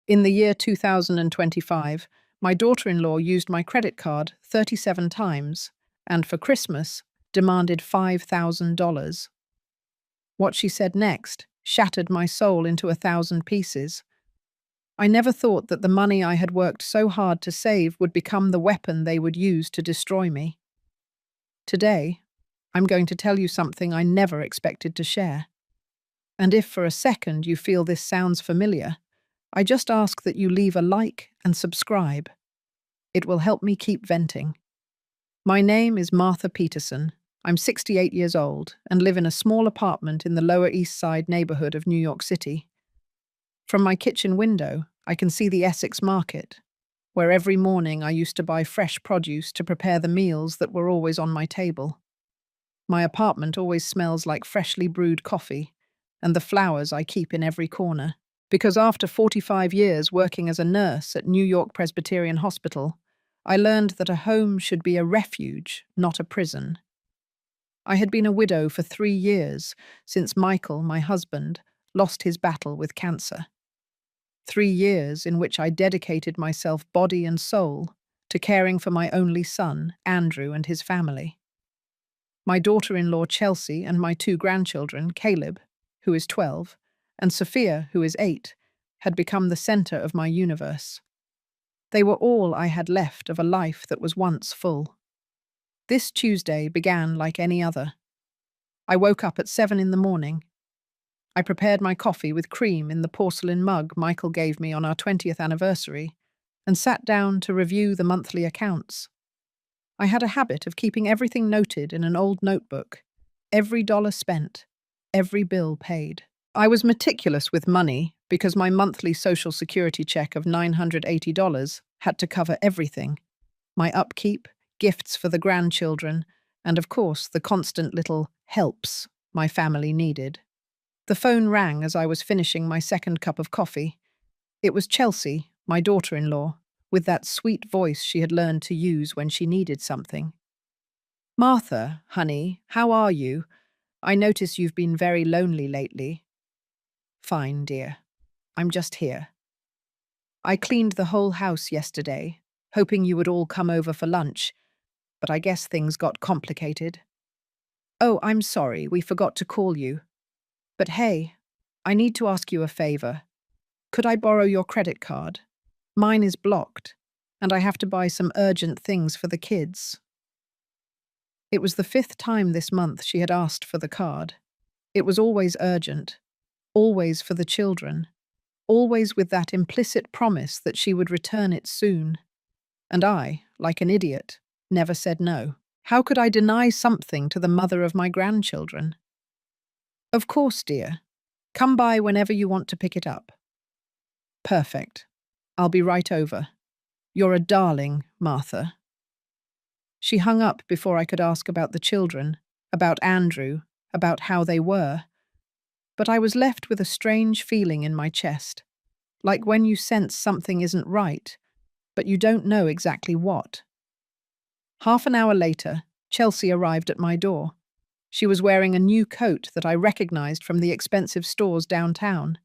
In the year 2025, my daughter-in-law used my credit card 37 times and for Christmas demanded $5,000. What she said next shattered my soul into 1,000 pieces. I never thought that the money I had worked so hard to save would become the weapon they would use to destroy me. Today, I'm going to tell you something I never expected to share. And if for a second you feel this sounds familiar, I just ask that you leave a like and subscribe. It will help me keep venting. My name is Martha Peterson. I'm 68 years old and live in a small apartment in the Lower East Side neighborhood of New York City. From my kitchen window, I can see the Essex Market, where every morning I used to buy fresh produce to prepare the meals that were always on my table. My apartment always smells like freshly brewed coffee and the flowers I keep in every corner. Because after 45 years working as a nurse at New York Presbyterian Hospital, I learned that a home should be a refuge, not a prison. I had been a widow for 3 years since Michael, my husband, lost his battle with cancer. 3 years in which I dedicated myself body and soul to caring for my only son, Andrew, and his family. My daughter-in-law, Chelsea, and my 2 grandchildren, Caleb, who is 12, and Sophia, who is 8, had become the center of my universe. They were all I had left of a life that was once full. This Tuesday began like any other. I woke up at 7 in the morning. I prepared my coffee with cream in the porcelain mug Michael gave me on our 20th anniversary and sat down to review the monthly accounts. I had a habit of keeping everything noted in an old notebook, every dollar spent, every bill paid. I was meticulous with money because my monthly Social Security check of $980 had to cover everything: my upkeep, gifts for the grandchildren, and of course the constant little helps my family needed. The phone rang as I was finishing my second cup of coffee. It was Chelsea, my daughter-in-law, with that sweet voice she had learned to use when she needed something. "Martha, honey, how are you? I notice you've been very lonely lately." "Fine, dear. I'm just here. I cleaned the whole house yesterday, hoping you would all come over for lunch, but I guess things got complicated. Oh, I'm sorry, we forgot to call you. But hey, I need to ask you a favor. Could I borrow your credit card? Mine is blocked, and I have to buy some urgent things for the kids." It was the 5th time this month she had asked for the card. It was always urgent, always for the children, always with that implicit promise that she would return it soon. And I, like an idiot, never said no. How could I deny something to the mother of my grandchildren? "Of course, dear. Come by whenever you want to pick it up." "Perfect. I'll be right over. You're a darling, Martha." She hung up before I could ask about the children, about Andrew, about how they were. But I was left with a strange feeling in my chest, like when you sense something isn't right, but you don't know exactly what. Half an hour later, Chelsea arrived at my door. She was wearing a new coat that I recognized from the expensive stores downtown.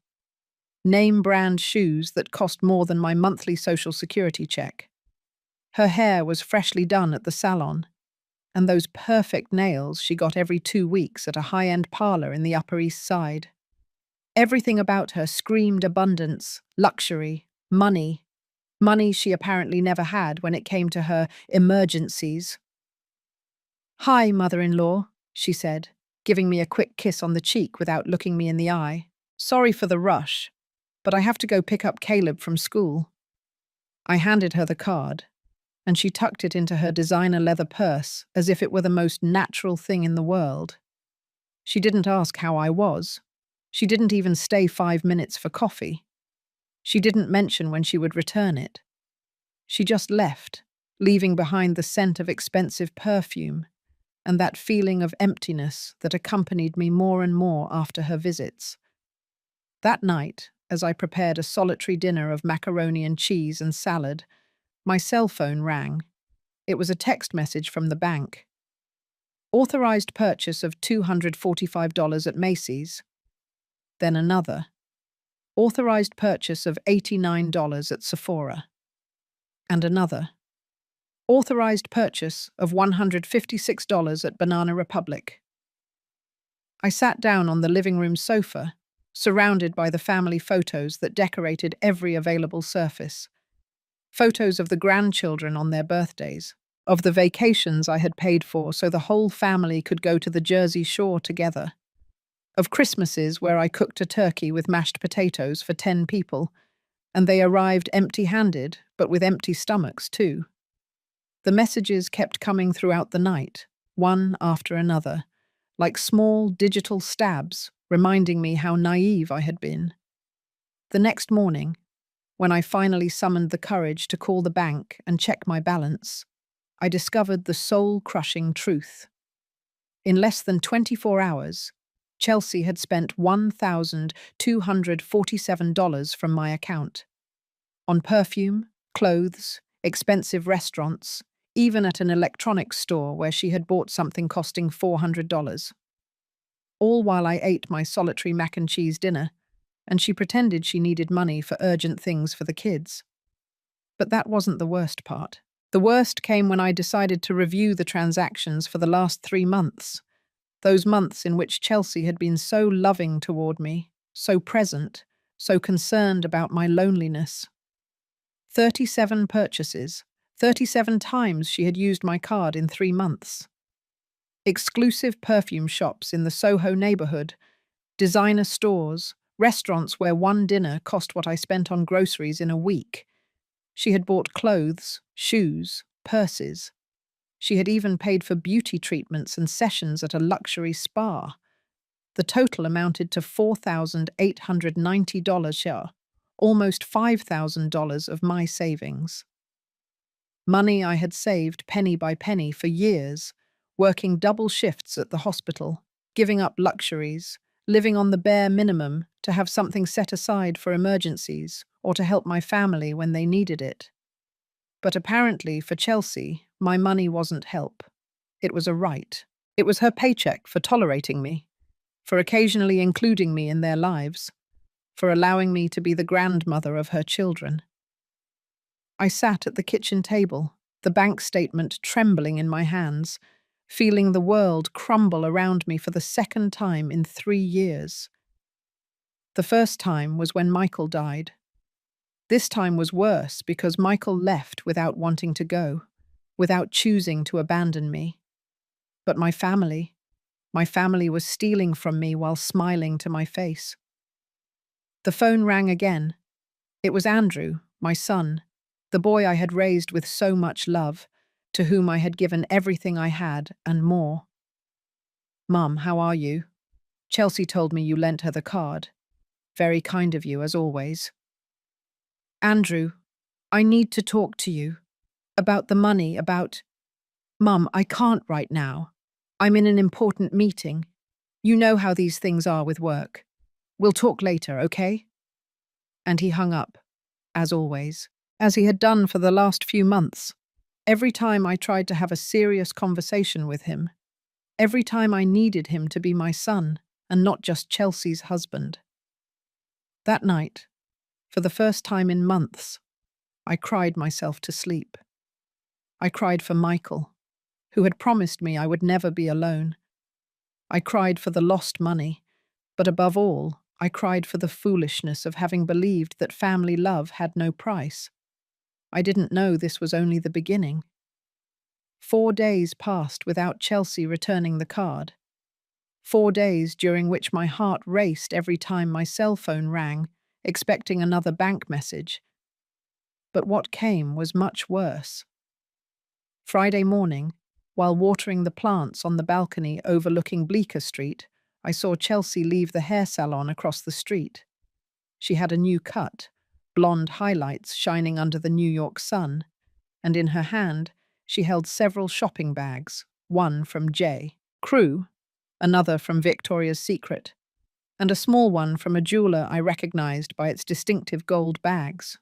Name-brand shoes that cost more than my monthly Social Security check. Her hair was freshly done at the salon, and those perfect nails she got every 2 weeks at a high-end parlor in the Upper East Side. Everything about her screamed abundance, luxury, money. Money she apparently never had when it came to her emergencies. "Hi, mother-in-law," she said, giving me a quick kiss on the cheek without looking me in the eye. "Sorry for the rush, but I have to go pick up Caleb from school." I handed her the card, and she tucked it into her designer leather purse as if it were the most natural thing in the world. She didn't ask how I was. She didn't even stay 5 minutes for coffee. She didn't mention when she would return it. She just left, leaving behind the scent of expensive perfume and that feeling of emptiness that accompanied me more and more after her visits. That night, as I prepared a solitary dinner of macaroni and cheese and salad, my cell phone rang. It was a text message from the bank. "Authorized purchase of $245 at Macy's." Then another. Authorized purchase of $89 at Sephora. And another. Authorized purchase of $156 at Banana Republic. I sat down on the living room sofa, surrounded by the family photos that decorated every available surface. Photos of the grandchildren on their birthdays, of the vacations I had paid for so the whole family could go to the Jersey Shore together, of Christmases where I cooked a turkey with mashed potatoes for 10 people, and they arrived empty-handed, but with empty stomachs too. The messages kept coming throughout the night, one after another, like small digital stabs, reminding me how naive I had been. The next morning, when I finally summoned the courage to call the bank and check my balance, I discovered the soul-crushing truth. In less than 24 hours, Chelsea had spent $1,247 from my account. On perfume, clothes, expensive restaurants, even at an electronics store where she had bought something costing $400. All while I ate my solitary mac and cheese dinner, and she pretended she needed money for urgent things for the kids. But that wasn't the worst part. The worst came when I decided to review the transactions for the last 3 months. Those months in which Chelsea had been so loving toward me, so present, so concerned about my loneliness. 37 purchases, 37 times she had used my card in 3 months. Exclusive perfume shops in the Soho neighborhood, designer stores, restaurants where one dinner cost what I spent on groceries in a week. She had bought clothes, shoes, purses. She had even paid for beauty treatments and sessions at a luxury spa. The total amounted to $4,890 share, almost $5,000 of my savings. Money I had saved penny by penny for years, working double shifts at the hospital, giving up luxuries, living on the bare minimum to have something set aside for emergencies or to help my family when they needed it. But apparently for Chelsea, my money wasn't help. It was a right. It was her paycheck for tolerating me, for occasionally including me in their lives, for allowing me to be the grandmother of her children. I sat at the kitchen table, the bank statement trembling in my hands, feeling the world crumble around me for the second time in 3 years. The first time was when Michael died. This time was worse because Michael left without wanting to go, without choosing to abandon me. But my family was stealing from me while smiling to my face. The phone rang again. It was Andrew, my son, the boy I had raised with so much love, to whom I had given everything I had and more. "Mum, how are you? Chelsea told me you lent her the card. Very kind of you, as always." "Andrew, I need to talk to you. About the money, about—" "Mum, I can't right now. I'm in an important meeting. You know how these things are with work. We'll talk later, okay?" And he hung up, as always, as he had done for the last few months. Every time I tried to have a serious conversation with him, every time I needed him to be my son and not just Chelsea's husband. That night, for the first time in months, I cried myself to sleep. I cried for Michael, who had promised me I would never be alone. I cried for the lost money, but above all, I cried for the foolishness of having believed that family love had no price. I didn't know this was only the beginning. 4 days passed without Chelsea returning the card. 4 days during which my heart raced every time my cell phone rang, expecting another bank message. But what came was much worse. Friday morning, while watering the plants on the balcony overlooking Bleecker Street, I saw Chelsea leave the hair salon across the street. She had a new cut, blonde highlights shining under the New York sun, and in her hand she held several shopping bags, one from J. Crew, another from Victoria's Secret, and a small one from a jeweler I recognized by its distinctive gold bags.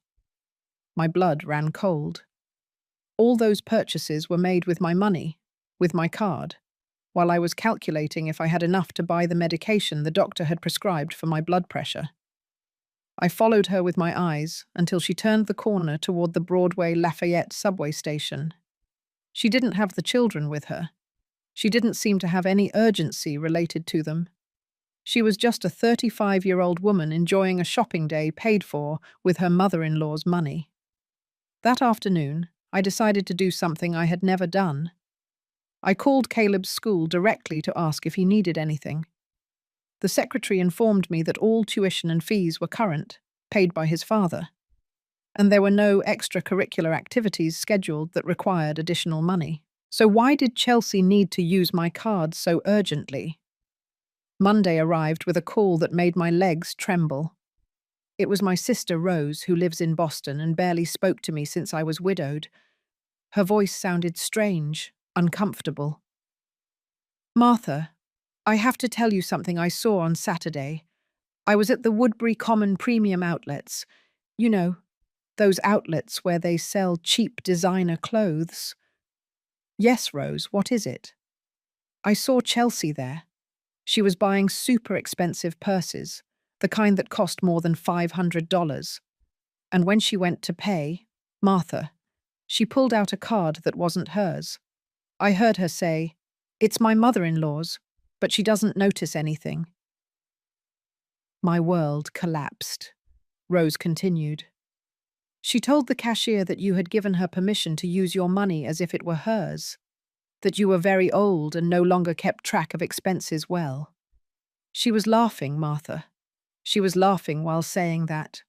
My blood ran cold. All those purchases were made with my money, with my card, while I was calculating if I had enough to buy the medication the doctor had prescribed for my blood pressure. I followed her with my eyes until she turned the corner toward the Broadway Lafayette subway station. She didn't have the children with her. She didn't seem to have any urgency related to them. She was just a 35-year-old woman enjoying a shopping day paid for with her mother-in-law's money. That afternoon, I decided to do something I had never done. I called Caleb's school directly to ask if he needed anything. The secretary informed me that all tuition and fees were current, paid by his father, and there were no extracurricular activities scheduled that required additional money. So why did Chelsea need to use my card so urgently? Monday arrived with a call that made my legs tremble. It was my sister Rose, who lives in Boston and barely spoke to me since I was widowed. Her voice sounded strange, uncomfortable. "Martha, I have to tell you something I saw on Saturday. I was at the Woodbury Common Premium Outlets. You know, those outlets where they sell cheap designer clothes." "Yes, Rose, what is it?" "I saw Chelsea there. She was buying super expensive purses, the kind that cost more than $500. And when she went to pay, Martha, she pulled out a card that wasn't hers. I heard her say, 'It's my mother-in-law's, but she doesn't notice anything.'" My world collapsed. Rose continued. "She told the cashier that you had given her permission to use your money as if it were hers, that you were very old and no longer kept track of expenses well. She was laughing, Martha. She was laughing while saying that."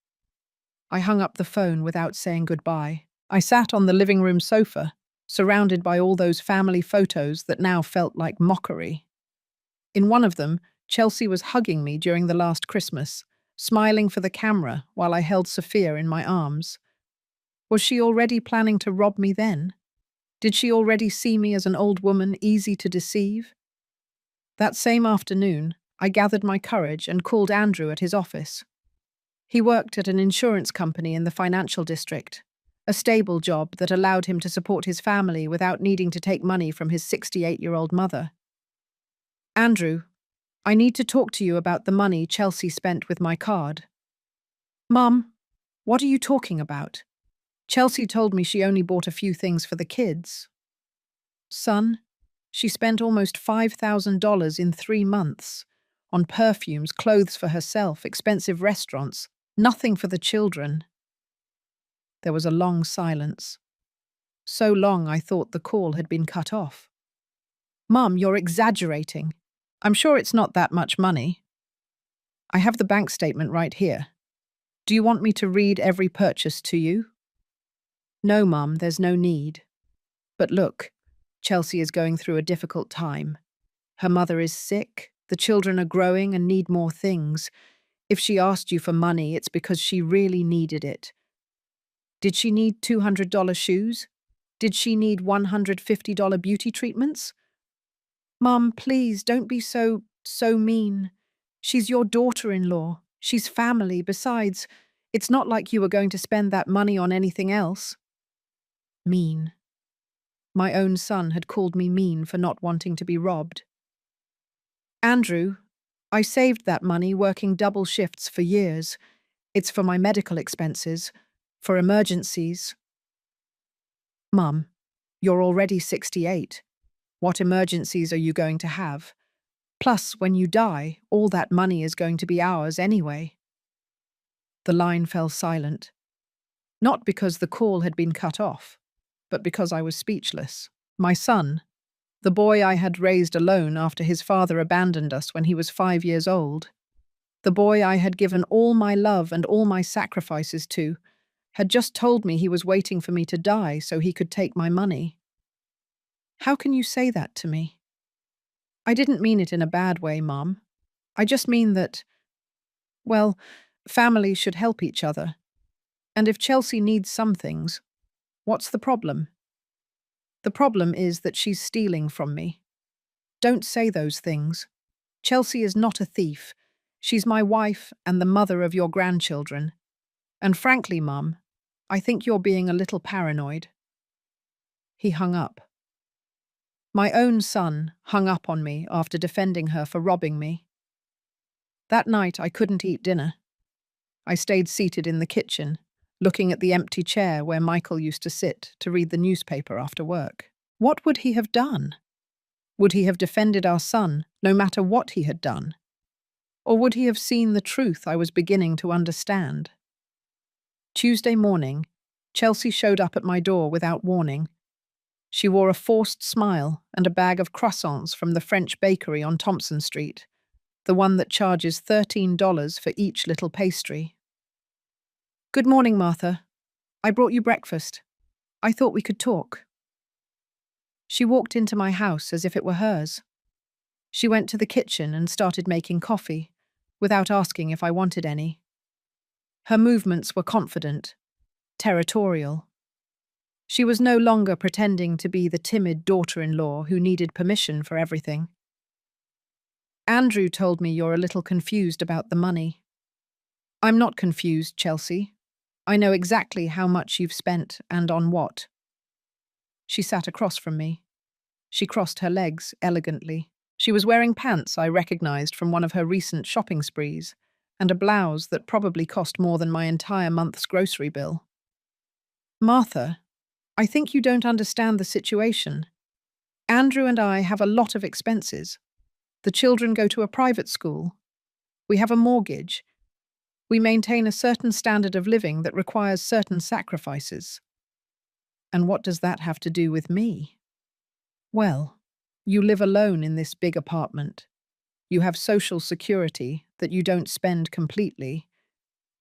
I hung up the phone without saying goodbye. I sat on the living room sofa, surrounded by all those family photos that now felt like mockery. In one of them, Chelsea was hugging me during the last Christmas, smiling for the camera while I held Sophia in my arms. Was she already planning to rob me then? Did she already see me as an old woman easy to deceive? That same afternoon, I gathered my courage and called Andrew at his office. He worked at an insurance company in the financial district, a stable job that allowed him to support his family without needing to take money from his 68-year-old mother. "Andrew, I need to talk to you about the money Chelsea spent with my card." "Mum, what are you talking about? Chelsea told me she only bought a few things for the kids." "Son, she spent almost $5,000 in 3 months on perfumes, clothes for herself, expensive restaurants, nothing for the children." There was a long silence. So long I thought the call had been cut off. "Mum, you're exaggerating. I'm sure it's not that much money." "I have the bank statement right here. Do you want me to read every purchase to you?" "No, Mum, there's no need. But look, Chelsea is going through a difficult time. Her mother is sick, the children are growing and need more things. If she asked you for money, it's because she really needed it. Did she need $200 shoes? Did she need $150 beauty treatments?" "Mum, please, don't be so mean. She's your daughter-in-law. She's family. Besides, it's not like you were going to spend that money on anything else." Mean. My own son had called me mean for not wanting to be robbed. "Andrew, I saved that money working double shifts for years. It's for my medical expenses, for emergencies." "Mum, you're already 68. What emergencies are you going to have? Plus, when you die, all that money is going to be ours anyway." The line fell silent. Not because the call had been cut off, but because I was speechless. My son, the boy I had raised alone after his father abandoned us when he was 5 years old, the boy I had given all my love and all my sacrifices to, had just told me he was waiting for me to die so he could take my money. How can you say that to me? I didn't mean it in a bad way, Mum. I just mean that, well, families should help each other. And if Chelsea needs some things, what's the problem? The problem is that she's stealing from me. Don't say those things. Chelsea is not a thief. She's my wife and the mother of your grandchildren. And frankly, Mum, I think you're being a little paranoid. He hung up. My own son hung up on me after defending her for robbing me. That night I couldn't eat dinner. I stayed seated in the kitchen, looking at the empty chair where Michael used to sit to read the newspaper after work. What would he have done? Would he have defended our son, no matter what he had done? Or would he have seen the truth I was beginning to understand? Tuesday morning, Chelsea showed up at my door without warning. She wore a forced smile and a bag of croissants from the French bakery on Thompson Street, the one that charges $13 for each little pastry. "Good morning, Martha. I brought you breakfast. I thought we could talk." She walked into my house as if it were hers. She went to the kitchen and started making coffee, without asking if I wanted any. Her movements were confident, territorial. She was no longer pretending to be the timid daughter-in-law who needed permission for everything. "Andrew told me you're a little confused about the money." "I'm not confused, Chelsea. I know exactly how much you've spent and on what." She sat across from me. She crossed her legs elegantly. She was wearing pants I recognized from one of her recent shopping sprees, and a blouse that probably cost more than my entire month's grocery bill. "Martha, I think you don't understand the situation. Andrew and I have a lot of expenses. The children go to a private school. We have a mortgage. We maintain a certain standard of living that requires certain sacrifices. And what does that have to do with me? Well, you live alone in this big apartment. You have social security that you don't spend completely.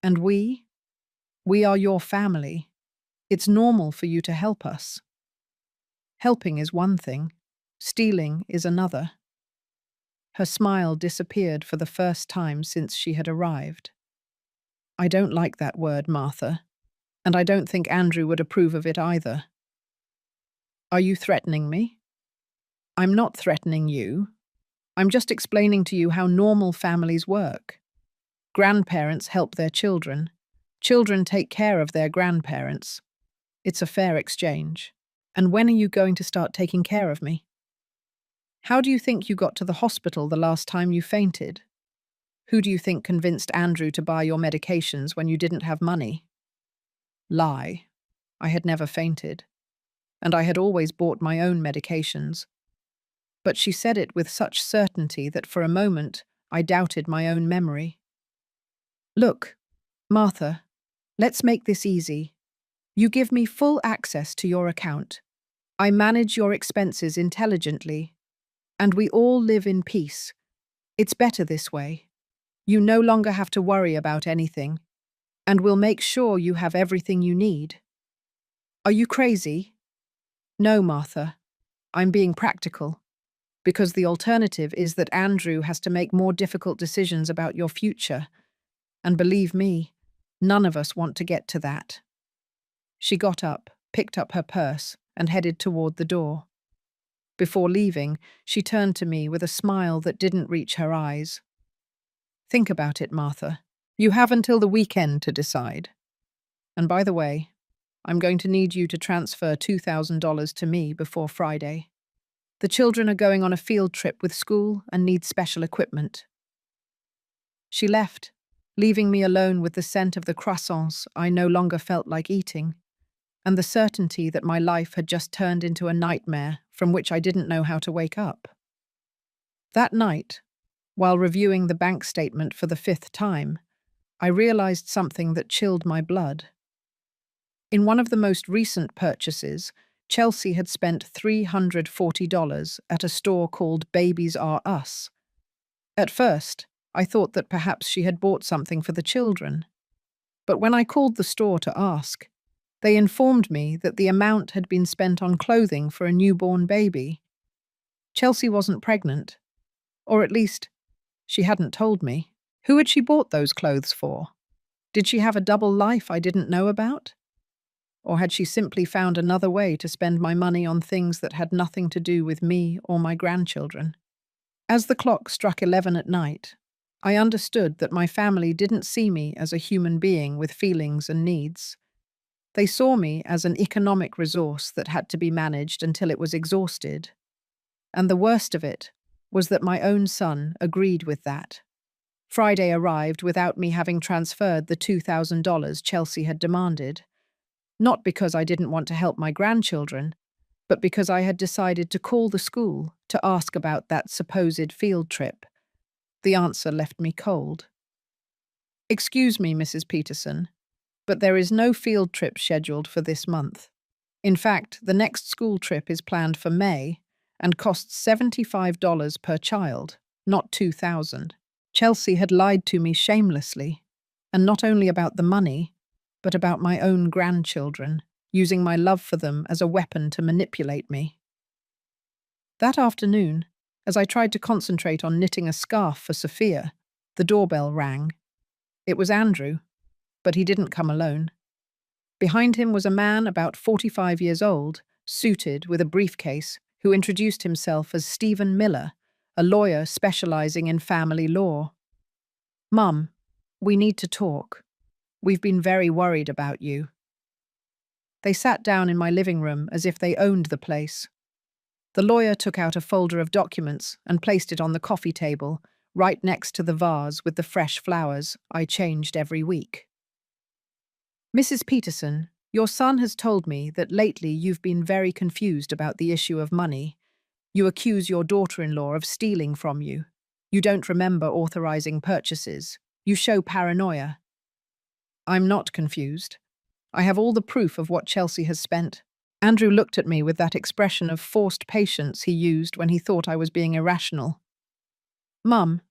And we are your family. It's normal for you to help us. Helping is one thing. Stealing is another." Her smile disappeared for the first time since she had arrived. "I don't like that word, Martha, and I don't think Andrew would approve of it either." "Are you threatening me?" "I'm not threatening you. I'm just explaining to you how normal families work. Grandparents help their children. Children take care of their grandparents. It's a fair exchange. And when are you going to start taking care of me? How do you think you got to the hospital the last time you fainted? Who do you think convinced Andrew to buy your medications when you didn't have money?" Lie. I had never fainted. And I had always bought my own medications. But she said it with such certainty that for a moment I doubted my own memory. "Look, Martha, let's make this easy. You give me full access to your account. I manage your expenses intelligently. And we all live in peace. It's better this way. You no longer have to worry about anything. And we'll make sure you have everything you need." "Are you crazy?" "No, Martha. I'm being practical. Because the alternative is that Andrew has to make more difficult decisions about your future. And believe me, none of us want to get to that." She got up, picked up her purse, and headed toward the door. Before leaving, she turned to me with a smile that didn't reach her eyes. "Think about it, Martha. You have until the weekend to decide. And by the way, I'm going to need you to transfer $2,000 to me before Friday. The children are going on a field trip with school and need special equipment." She left, leaving me alone with the scent of the croissants I no longer felt like eating, and the certainty that my life had just turned into a nightmare from which I didn't know how to wake up. That night, while reviewing the bank statement for the 5th time, I realized something that chilled my blood. In one of the most recent purchases, Chelsea had spent $340 at a store called Babies R Us. At first, I thought that perhaps she had bought something for the children. But when I called the store to ask, they informed me that the amount had been spent on clothing for a newborn baby. Chelsea wasn't pregnant. Or at least, she hadn't told me. Who had she bought those clothes for? Did she have a double life I didn't know about? Or had she simply found another way to spend my money on things that had nothing to do with me or my grandchildren? As the clock struck 11 at night, I understood that my family didn't see me as a human being with feelings and needs. They saw me as an economic resource that had to be managed until it was exhausted. And the worst of it was that my own son agreed with that. Friday arrived without me having transferred the $2,000 Chelsea had demanded, not because I didn't want to help my grandchildren, but because I had decided to call the school to ask about that supposed field trip. The answer left me cold. "Excuse me, Mrs. Peterson, but there is no field trip scheduled for this month. In fact, the next school trip is planned for May and costs $75 per child, not $2,000. Chelsea had lied to me shamelessly, and not only about the money, but about my own grandchildren, using my love for them as a weapon to manipulate me. That afternoon, as I tried to concentrate on knitting a scarf for Sophia, the doorbell rang. It was Andrew, but he didn't come alone. Behind him was a man about 45 years old, suited with a briefcase, who introduced himself as Stephen Miller, a lawyer specializing in family law. "Mum, we need to talk. We've been very worried about you." They sat down in my living room as if they owned the place. The lawyer took out a folder of documents and placed it on the coffee table, right next to the vase with the fresh flowers I changed every week. "Mrs. Peterson, your son has told me that lately you've been very confused about the issue of money. You accuse your daughter-in-law of stealing from you. You don't remember authorizing purchases. You show paranoia." "I'm not confused. I have all the proof of what Chelsea has spent." Andrew looked at me with that expression of forced patience he used when he thought I was being irrational. "Mum,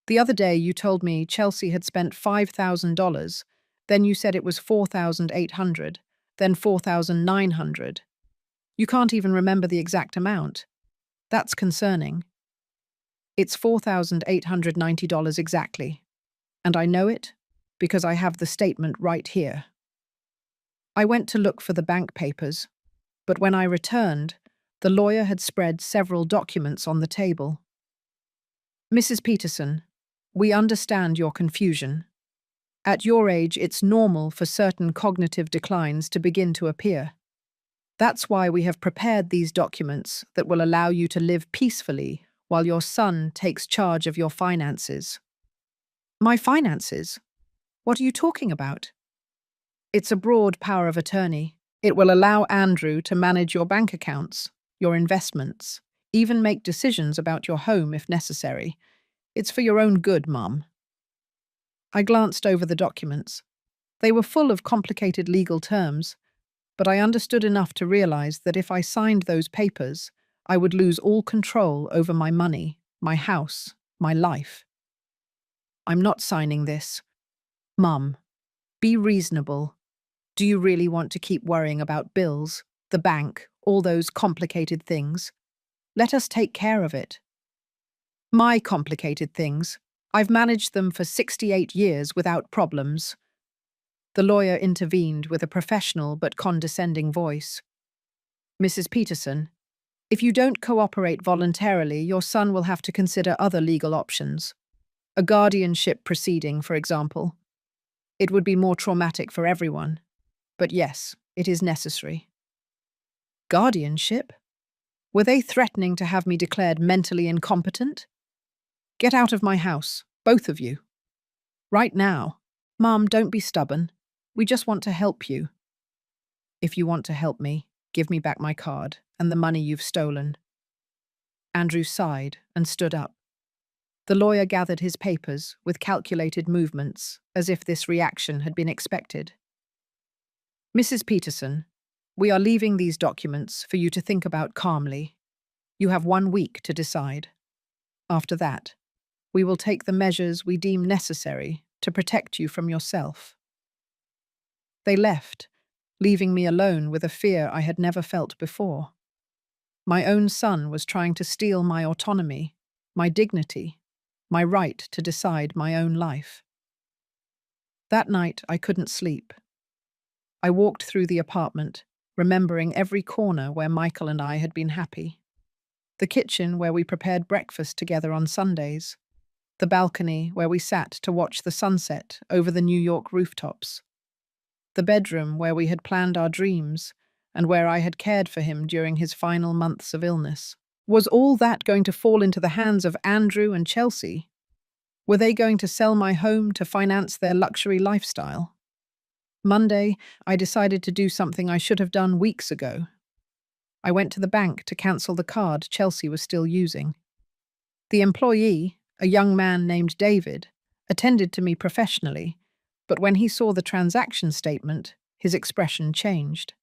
the other day you told me Chelsea had spent $5,000, then you said it was $4,800, then $4,900. You can't even remember the exact amount. That's concerning." "It's $4,890 exactly, and I know it because I have the statement right here." I went to look for the bank papers, but when I returned, the lawyer had spread several documents on the table. "Mrs. Peterson, we understand your confusion. At your age, it's normal for certain cognitive declines to begin to appear. That's why we have prepared these documents that will allow you to live peacefully while your son takes charge of your finances." "My finances? What are you talking about?" "It's a broad power of attorney. It will allow Andrew to manage your bank accounts, your investments, even make decisions about your home if necessary. It's for your own good, Mum." I glanced over the documents. They were full of complicated legal terms, but I understood enough to realize that if I signed those papers, I would lose all control over my money, my house, my life. "I'm not signing this." "Mum, be reasonable. Do you really want to keep worrying about bills, the bank, all those complicated things? Let us take care of it." "My complicated things. I've managed them for 68 years without problems." The lawyer intervened with a professional but condescending voice. "Mrs. Peterson, if you don't cooperate voluntarily, your son will have to consider other legal options. A guardianship proceeding, for example. It would be more traumatic for everyone. But yes, it is necessary." "Guardianship? Were they threatening to have me declared mentally incompetent?" "Get out of my house, both of you. Right now." "Mom, don't be stubborn. We just want to help you." "If you want to help me, give me back my card and the money you've stolen." Andrew sighed and stood up. The lawyer gathered his papers with calculated movements, as if this reaction had been expected. "Mrs. Peterson, we are leaving these documents for you to think about calmly. You have 1 week to decide. After that, we will take the measures we deem necessary to protect you from yourself." They left, leaving me alone with a fear I had never felt before. My own son was trying to steal my autonomy, my dignity, my right to decide my own life. That night, I couldn't sleep. I walked through the apartment, remembering every corner where Michael and I had been happy. The kitchen where we prepared breakfast together on Sundays. The balcony where we sat to watch the sunset over the New York rooftops. The bedroom where we had planned our dreams and where I had cared for him during his final months of illness. Was all that going to fall into the hands of Andrew and Chelsea? Were they going to sell my home to finance their luxury lifestyle? Monday, I decided to do something I should have done weeks ago. I went to the bank to cancel the card Chelsea was still using. The employee, a young man named David, attended to me professionally, but when he saw the transaction statement, his expression changed.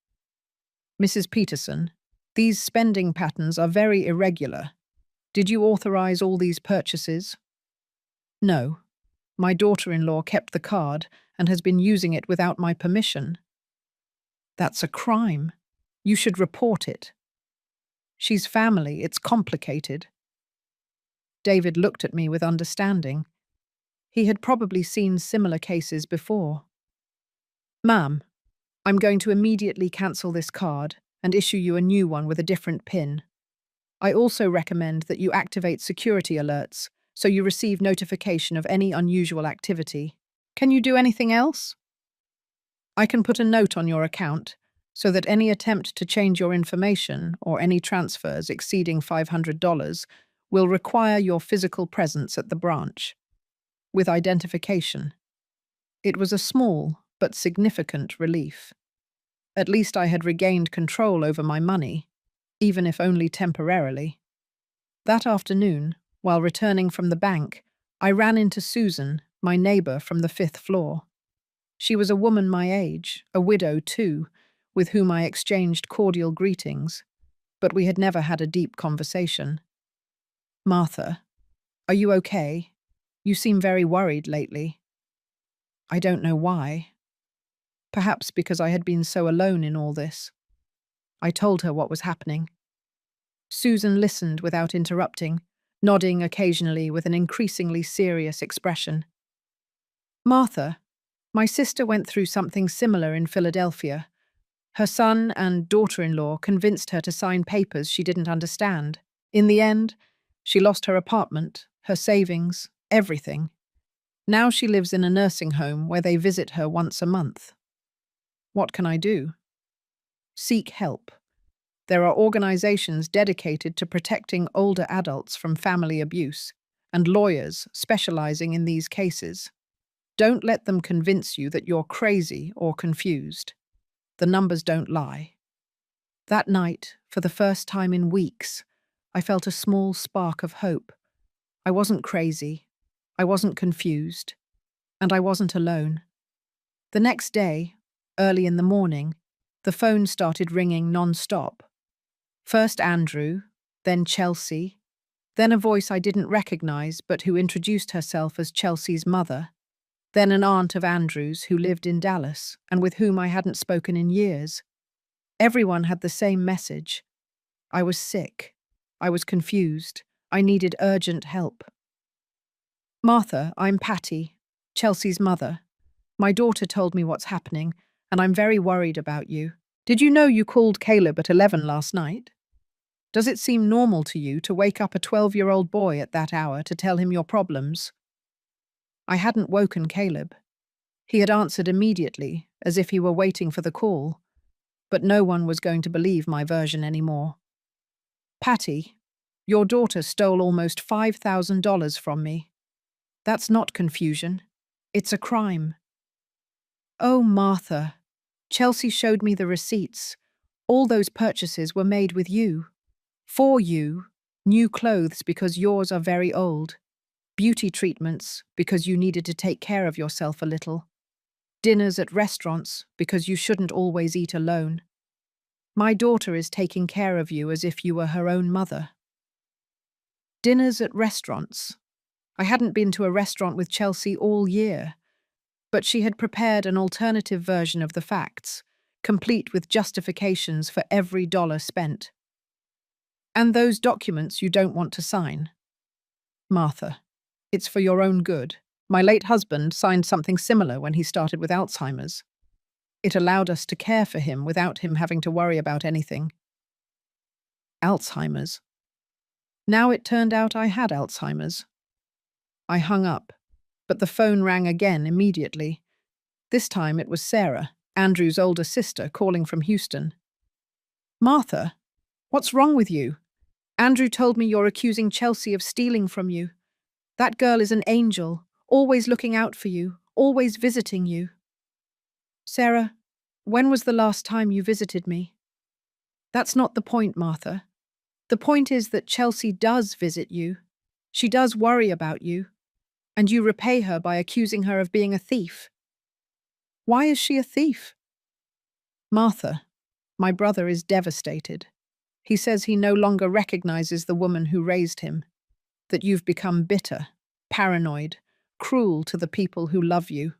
Mrs. Peterson, these spending patterns are very irregular. Did you authorize all these purchases? No. My daughter-in-law kept the card and has been using it without my permission. That's a crime. You should report it. She's family, it's complicated. David looked at me with understanding. He had probably seen similar cases before. Ma'am, I'm going to immediately cancel this card and issue you a new one with a different PIN. I also recommend that you activate security alerts so you receive notification of any unusual activity. Can you do anything else? I can put a note on your account so that any attempt to change your information or any transfers exceeding $500 will require your physical presence at the branch, with identification. It was a small but significant relief. At least I had regained control over my money, even if only temporarily. That afternoon, while returning from the bank, I ran into Susan, my neighbor from the 5th floor. She was a woman my age, a widow too, with whom I exchanged cordial greetings, but we had never had a deep conversation. Martha, are you okay? You seem very worried lately. I don't know why. Perhaps because I had been so alone in all this. I told her what was happening. Susan listened without interrupting, nodding occasionally with an increasingly serious expression. Martha, my sister went through something similar in Philadelphia. Her son and daughter-in-law convinced her to sign papers she didn't understand. In the end, she lost her apartment, her savings, everything. Now she lives in a nursing home where they visit her once a month. What can I do? Seek help. There are organizations dedicated to protecting older adults from family abuse, and lawyers specializing in these cases. Don't let them convince you that you're crazy or confused. The numbers don't lie. That night, for the first time in weeks, I felt a small spark of hope. I wasn't crazy, I wasn't confused, and I wasn't alone. The next day, early in the morning, the phone started ringing non-stop. First Andrew, then Chelsea, then a voice I didn't recognize but who introduced herself as Chelsea's mother, then an aunt of Andrew's who lived in Dallas and with whom I hadn't spoken in years. Everyone had the same message. I was sick. I was confused. I needed urgent help. Martha, I'm Patty, Chelsea's mother. My daughter told me what's happening, and I'm very worried about you. Did you know you called Caleb at 11 last night? Does it seem normal to you to wake up a 12-year-old boy at that hour to tell him your problems? I hadn't woken Caleb. He had answered immediately, as if he were waiting for the call, but no one was going to believe my version anymore. Patty, your daughter stole almost $5,000 from me. That's not confusion. It's a crime. Oh, Martha, Chelsea showed me the receipts. All those purchases were made with you. For you, new clothes because yours are very old, beauty treatments because you needed to take care of yourself a little, dinners at restaurants because you shouldn't always eat alone. My daughter is taking care of you as if you were her own mother. Dinners at restaurants. I hadn't been to a restaurant with Chelsea all year, but she had prepared an alternative version of the facts, complete with justifications for every dollar spent. And those documents you don't want to sign. Martha, it's for your own good. My late husband signed something similar when he started with Alzheimer's. It allowed us to care for him without him having to worry about anything. Alzheimer's. Now it turned out I had Alzheimer's. I hung up, but the phone rang again immediately. This time it was Sarah, Andrew's older sister, calling from Houston. Martha, what's wrong with you? Andrew told me you're accusing Chelsea of stealing from you. That girl is an angel, always looking out for you, always visiting you. Sarah, when was the last time you visited me? That's not the point, Martha. The point is that Chelsea does visit you. She does worry about you. And you repay her by accusing her of being a thief. Why is she a thief? Martha, my brother is devastated. He says he no longer recognizes the woman who raised him, that you've become bitter, paranoid, cruel to the people who love you.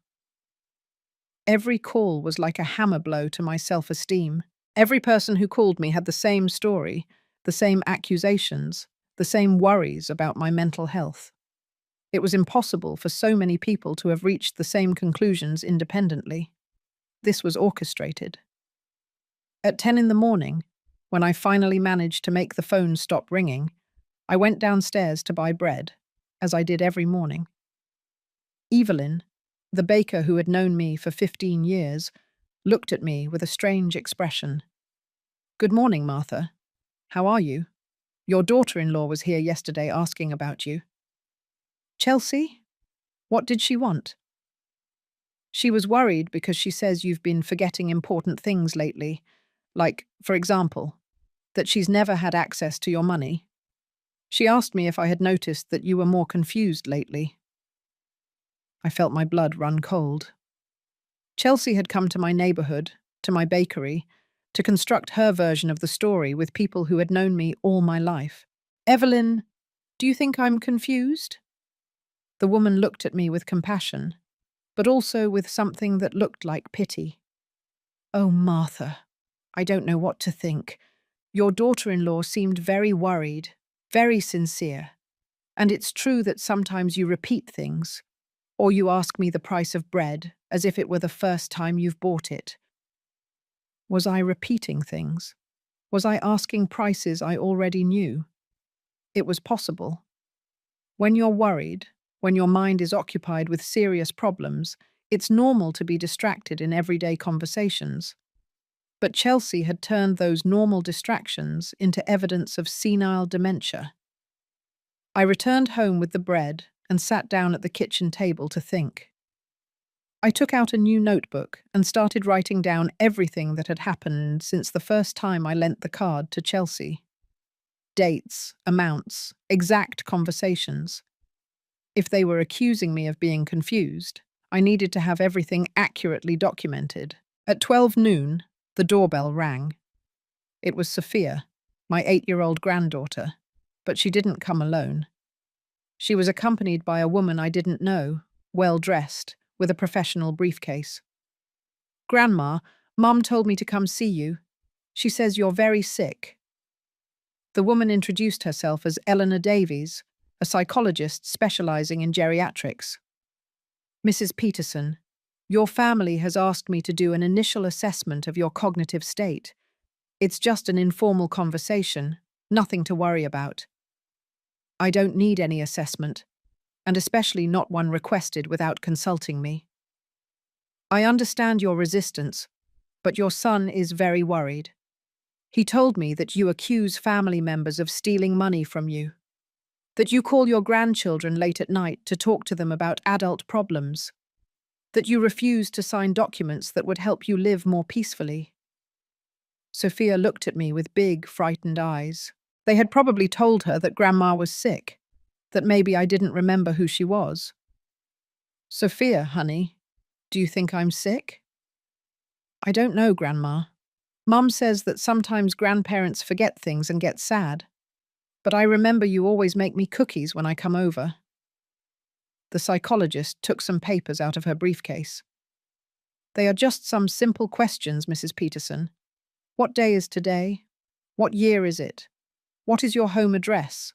Every call was like a hammer blow to my self-esteem. Every person who called me had the same story, the same accusations, the same worries about my mental health. It was impossible for so many people to have reached the same conclusions independently. This was orchestrated. At 10 in the morning, when I finally managed to make the phone stop ringing, I went downstairs to buy bread, as I did every morning. Evelyn, the baker who had known me for 15 years, looked at me with a strange expression. "Good morning, Martha. How are you? Your daughter-in-law was here yesterday asking about you." "Chelsea? What did she want?" "She was worried because she says you've been forgetting important things lately, like, for example, that she's never had access to your money. She asked me if I had noticed that you were more confused lately." I felt my blood run cold. Chelsea had come to my neighborhood, to my bakery, to construct her version of the story with people who had known me all my life. "Evelyn, do you think I'm confused?" The woman looked at me with compassion, but also with something that looked like pity. "Oh, Martha, I don't know what to think. Your daughter-in-law seemed very worried, very sincere. And it's true that sometimes you repeat things, or you ask me the price of bread as if it were the first time you've bought it." Was I repeating things? Was I asking prices I already knew? It was possible. When you're worried, when your mind is occupied with serious problems, it's normal to be distracted in everyday conversations. But Chelsea had turned those normal distractions into evidence of senile dementia. I returned home with the bread and sat down at the kitchen table to think. I took out a new notebook and started writing down everything that had happened since the first time I lent the card to Chelsea. Dates, amounts, exact conversations. If they were accusing me of being confused, I needed to have everything accurately documented. At 12 noon, the doorbell rang. It was Sophia, my 8-year-old granddaughter, but she didn't come alone. She was accompanied by a woman I didn't know, well-dressed, with a professional briefcase. "Grandma, Mum told me to come see you. She says you're very sick." The woman introduced herself as Eleanor Davies, a psychologist specializing in geriatrics. "Mrs. Peterson, your family has asked me to do an initial assessment of your cognitive state. It's just an informal conversation, nothing to worry about." "I don't need any assessment, and especially not one requested without consulting me. I understand your resistance, but your son is very worried. He told me that you accuse family members of stealing money from you, that you call your grandchildren late at night to talk to them about adult problems, that you refuse to sign documents that would help you live more peacefully." Sophia looked at me with big, frightened eyes. They had probably told her that Grandma was sick, that maybe I didn't remember who she was. "Sophia, honey, do you think I'm sick?" "I don't know, Grandma. Mum says that sometimes grandparents forget things and get sad. But I remember you always make me cookies when I come over." The psychologist took some papers out of her briefcase. "They are just some simple questions, Mrs. Peterson. What day is today? What year is it? What is your home address?"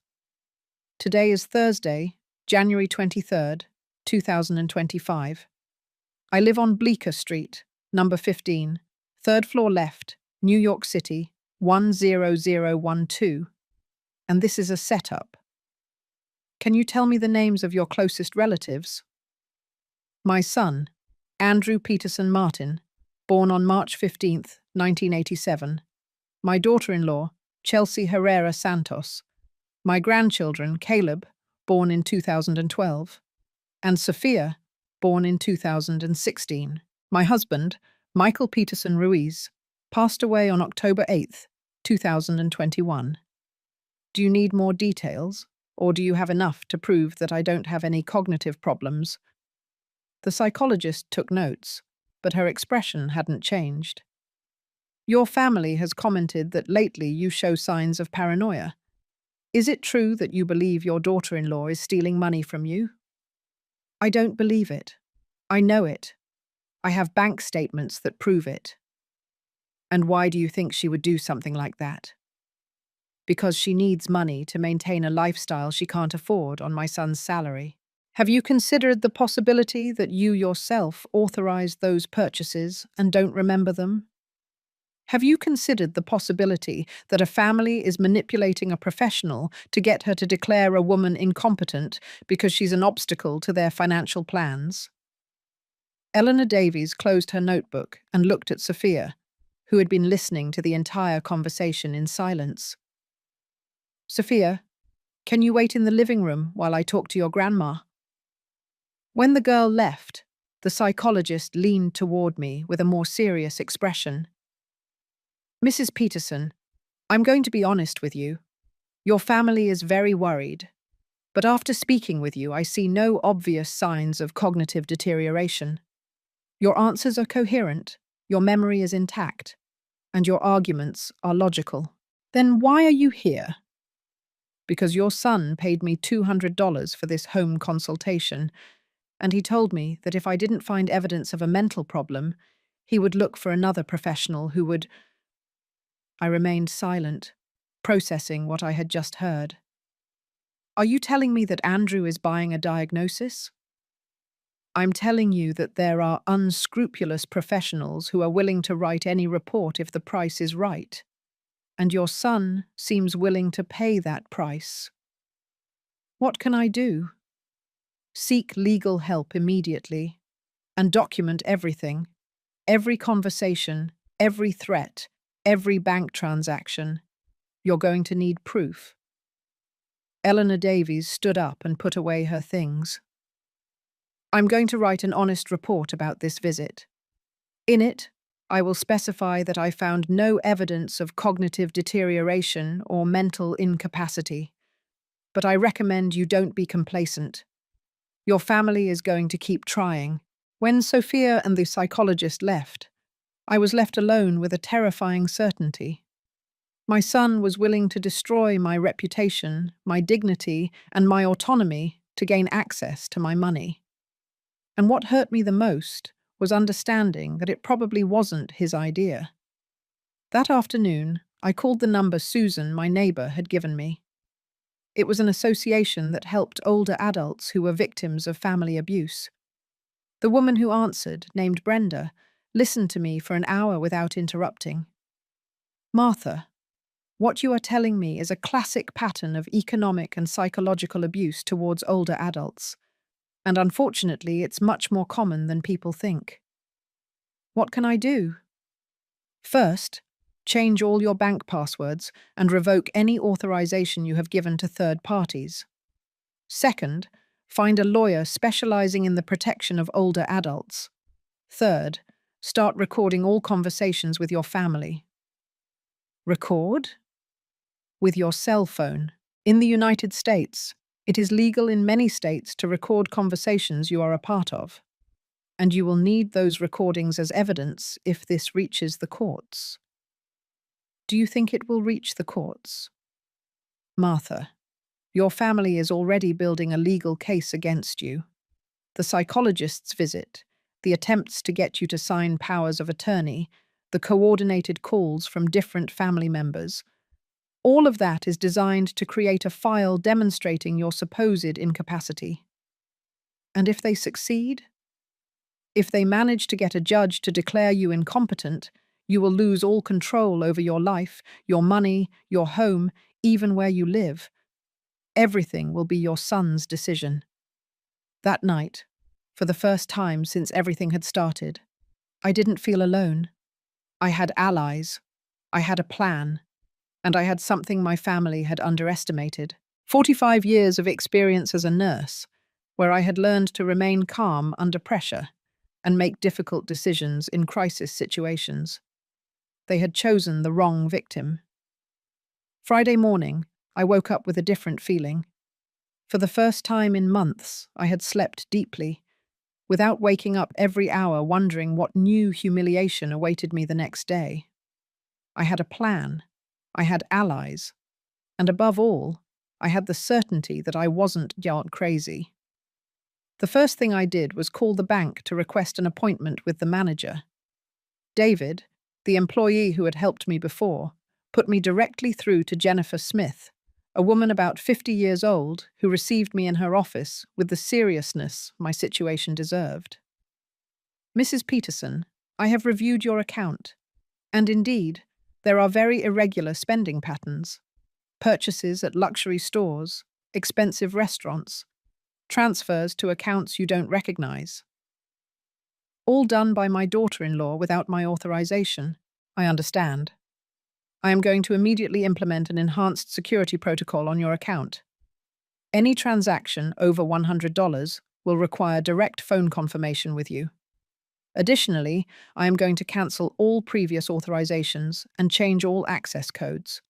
"Today is Thursday, January 23rd, 2025. I live on Bleecker Street, number 15, third floor left, New York City, 10012. And this is a setup. Can you tell me the names of your closest relatives?" "My son, Andrew Peterson Martin, born on March 15th, 1987. My daughter-in-law, Chelsea Herrera Santos. My grandchildren, Caleb, born in 2012, and Sophia, born in 2016. My husband, Michael Peterson Ruiz, passed away on October 8th, 2021. Do you need more details, or do you have enough to prove that I don't have any cognitive problems? The psychologist took notes, but her expression hadn't changed. Your family has commented that lately you show signs of paranoia. Is it true that you believe your daughter-in-law is stealing money from you? I don't believe it. I know it. I have bank statements that prove it. And why do you think she would do something like that? Because she needs money to maintain a lifestyle she can't afford on my son's salary. Have you considered the possibility that you yourself authorized those purchases and don't remember them? Have you considered the possibility that a family is manipulating a professional to get her to declare a woman incompetent because she's an obstacle to their financial plans? Eleanor Davies closed her notebook and looked at Sophia, who had been listening to the entire conversation in silence. Sophia, can you wait in the living room while I talk to your grandma? When the girl left, the psychologist leaned toward me with a more serious expression. Mrs. Peterson, I'm going to be honest with you. Your family is very worried, but after speaking with you, I see no obvious signs of cognitive deterioration. Your answers are coherent, your memory is intact, and your arguments are logical. Then why are you here? Because your son paid me $200 for this home consultation, and he told me that if I didn't find evidence of a mental problem, he would look for another professional who would... I remained silent, processing what I had just heard. Are you telling me that Andrew is buying a diagnosis? I'm telling you that there are unscrupulous professionals who are willing to write any report if the price is right, and your son seems willing to pay that price. What can I do? Seek legal help immediately and document everything, every conversation, every threat, every bank transaction. You're going to need proof. Eleanor Davies stood up and put away her things. I'm going to write an honest report about this visit. In it, I will specify that I found no evidence of cognitive deterioration or mental incapacity. But I recommend you don't be complacent. Your family is going to keep trying. When Sophia and the psychologist left, I was left alone with a terrifying certainty. My son was willing to destroy my reputation, my dignity, and my autonomy to gain access to my money. And what hurt me the most was understanding that it probably wasn't his idea. That afternoon, I called the number Susan, my neighbor, had given me. It was an association that helped older adults who were victims of family abuse. The woman who answered, named Brenda, listened to me for an hour without interrupting. Martha, what you are telling me is a classic pattern of economic and psychological abuse towards older adults, and unfortunately it's much more common than people think. What can I do? First, change all your bank passwords and revoke any authorization you have given to third parties. Second, find a lawyer specializing in the protection of older adults. Third, start recording all conversations with your family. Record? With your cell phone. In the United States, it is legal in many states to record conversations you are a part of, and you will need those recordings as evidence if this reaches the courts. Do you think it will reach the courts? Martha, your family is already building a legal case against you. The psychologist's visit, the attempts to get you to sign powers of attorney, the coordinated calls from different family members, all of that is designed to create a file demonstrating your supposed incapacity. And if they succeed? If they manage to get a judge to declare you incompetent, you will lose all control over your life, your money, your home, even where you live. Everything will be your son's decision. That night, for the first time since everything had started, I didn't feel alone. I had allies. I had a plan. And I had something my family had underestimated. 45 years of experience as a nurse, where I had learned to remain calm under pressure and make difficult decisions in crisis situations. They had chosen the wrong victim. Friday morning, I woke up with a different feeling. For the first time in months, I had slept deeply, without waking up every hour wondering what new humiliation awaited me the next day. I had a plan. I had allies. And above all, I had the certainty that I wasn't yard crazy. The first thing I did was call the bank to request an appointment with the manager. David, the employee who had helped me before, put me directly through to Jennifer Smith, a woman about 50 years old who received me in her office with the seriousness my situation deserved. "Mrs. Peterson, I have reviewed your account, and indeed, there are very irregular spending patterns. Purchases at luxury stores, expensive restaurants, transfers to accounts you don't recognize. All done by my daughter-in-law without my authorization. I understand. I am going to immediately implement an enhanced security protocol on your account. Any transaction over $100 will require direct phone confirmation with you. Additionally, I am going to cancel all previous authorizations and change all access codes.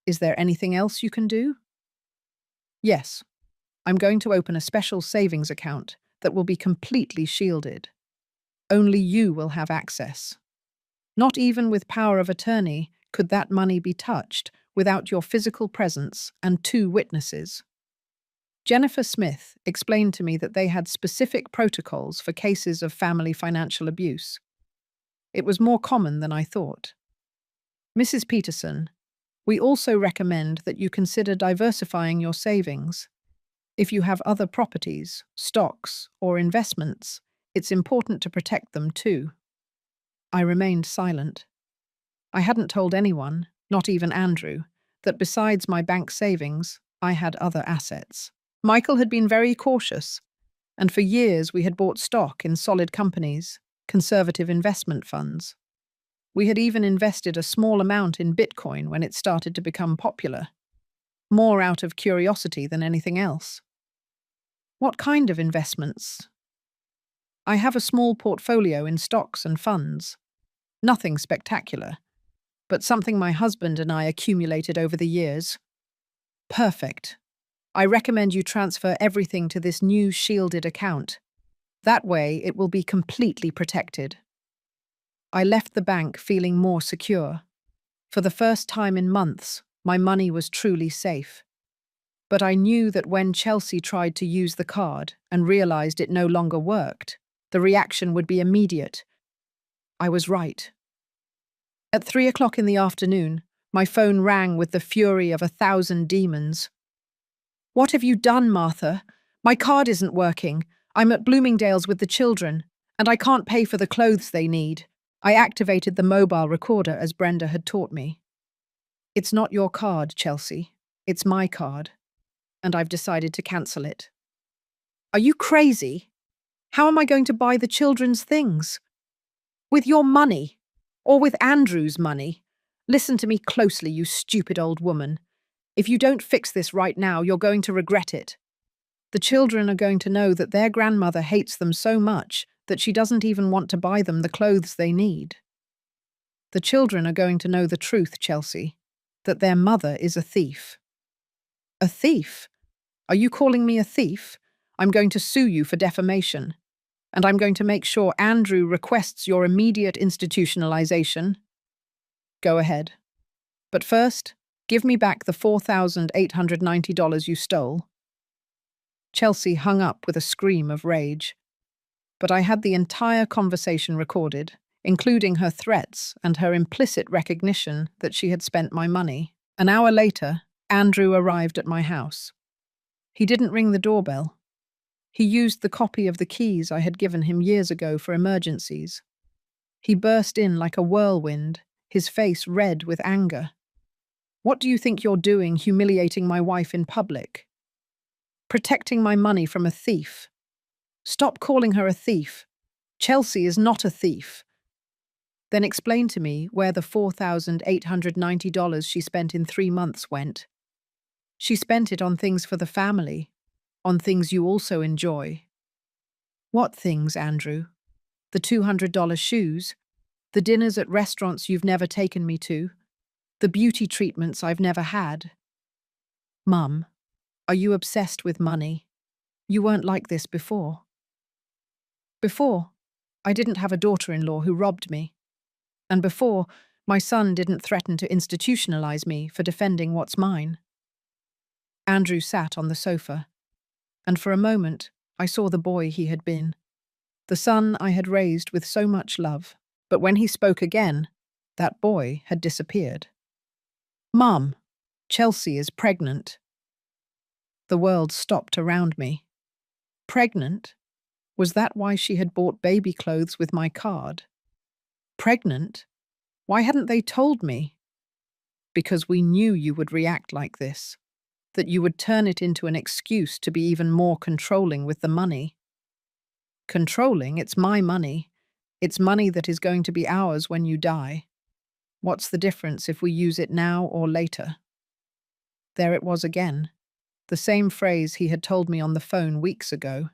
Is there anything else you can do?" "Yes. I'm going to open a special savings account that will be completely shielded. Only you will have access. Not even with power of attorney could that money be touched without your physical presence and 2 witnesses." Jennifer Smith explained to me that they had specific protocols for cases of family financial abuse. It was more common than I thought. "Mrs. Peterson, we also recommend that you consider diversifying your savings. If you have other properties, stocks, or investments, it's important to protect them too." I remained silent. I hadn't told anyone, not even Andrew, that besides my bank savings, I had other assets. Michael had been very cautious, and for years we had bought stock in solid companies, conservative investment funds. We had even invested a small amount in Bitcoin when it started to become popular, more out of curiosity than anything else. "What kind of investments?" "I have a small portfolio in stocks and funds. Nothing spectacular, but something my husband and I accumulated over the years." "Perfect. I recommend you transfer everything to this new shielded account. That way, it will be completely protected." I left the bank feeling more secure. For the first time in months, my money was truly safe. But I knew that when Chelsea tried to use the card and realized it no longer worked, the reaction would be immediate. I was right. At 3 o'clock in the afternoon, my phone rang with the fury of 1,000 demons. "What have you done, Martha? My card isn't working. I'm at Bloomingdale's with the children, and I can't pay for the clothes they need." I activated the mobile recorder as Brenda had taught me. "It's not your card, Chelsea. It's my card, and I've decided to cancel it." "Are you crazy? How am I going to buy the children's things? With your money? Or with Andrew's money? Listen to me closely, you stupid old woman. If you don't fix this right now, you're going to regret it. The children are going to know that their grandmother hates them so much that she doesn't even want to buy them the clothes they need. The children are going to know the truth, Chelsea, that their mother is a thief." "A thief? Are you calling me a thief? I'm going to sue you for defamation. And I'm going to make sure Andrew requests your immediate institutionalization." "Go ahead. But first, give me back the $4,890 you stole." Chelsea hung up with a scream of rage. But I had the entire conversation recorded, including her threats and her implicit recognition that she had spent my money. An hour later, Andrew arrived at my house. He didn't ring the doorbell. He used the copy of the keys I had given him years ago for emergencies. He burst in like a whirlwind, his face red with anger. "What do you think you're doing, humiliating my wife in public? Protecting my money from a thief? Stop calling her a thief. Chelsea is not a thief." "Then explain to me where the $4,890 she spent in 3 months went." She spent it on things for the family, on things you also enjoy. What things, Andrew? The $200 shoes? The dinners at restaurants you've never taken me to? The beauty treatments I've never had? Mum, are you obsessed with money? You weren't like this before. Before, I didn't have a daughter-in-law who robbed me. And before, my son didn't threaten to institutionalize me for defending what's mine. Andrew sat on the sofa, and for a moment I saw the boy he had been, the son I had raised with so much love. But when he spoke again, that boy had disappeared. Mum, Chelsea is pregnant. The world stopped around me. Pregnant? Was that why she had bought baby clothes with my card? Pregnant? Why hadn't they told me? Because we knew you would react like this, that you would turn it into an excuse to be even more controlling with the money. Controlling? It's my money. It's money that is going to be ours when you die. What's the difference if we use it now or later? There it was again, the same phrase he had told me on the phone weeks ago.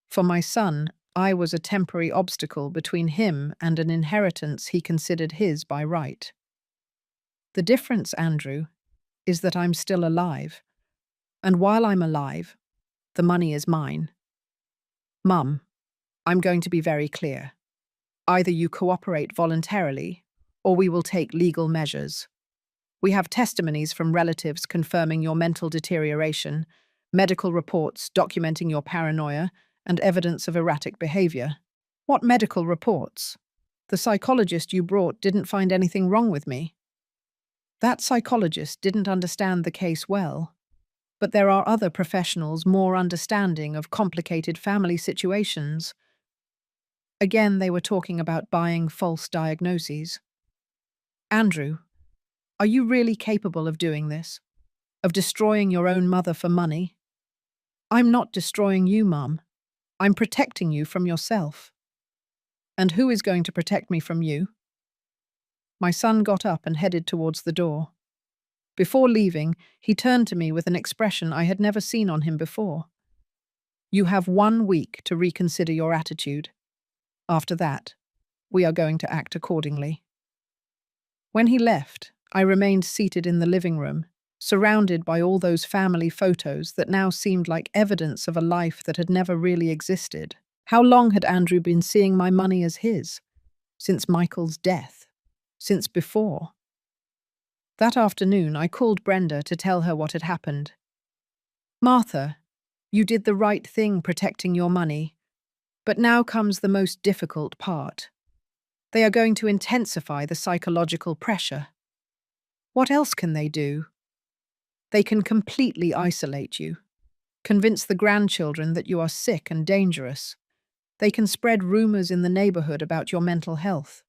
For my son, I was a temporary obstacle between him and an inheritance he considered his by right. The difference, Andrew, is that I'm still alive. And while I'm alive, the money is mine. Mum, I'm going to be very clear. Either you cooperate voluntarily, or we will take legal measures. We have testimonies from relatives confirming your mental deterioration, medical reports documenting your paranoia, and evidence of erratic behavior. What medical reports? The psychologist you brought didn't find anything wrong with me. That psychologist didn't understand the case well, but there are other professionals more understanding of complicated family situations. Again, they were talking about buying false diagnoses. Andrew, are you really capable of doing this? Of destroying your own mother for money? I'm not destroying you, Mum. I'm protecting you from yourself. And who is going to protect me from you? My son got up and headed towards the door. Before leaving, he turned to me with an expression I had never seen on him before. You have 1 week to reconsider your attitude. After that, we are going to act accordingly. When he left, I remained seated in the living room, surrounded by all those family photos that now seemed like evidence of a life that had never really existed. How long had Andrew been seeing my money as his? Since Michael's death? Since before? That afternoon, I called Brenda to tell her what had happened. Martha, you did the right thing protecting your money, but now comes the most difficult part. They are going to intensify the psychological pressure. What else can they do? They can completely isolate you, convince the grandchildren that you are sick and dangerous. They can spread rumors in the neighborhood about your mental health.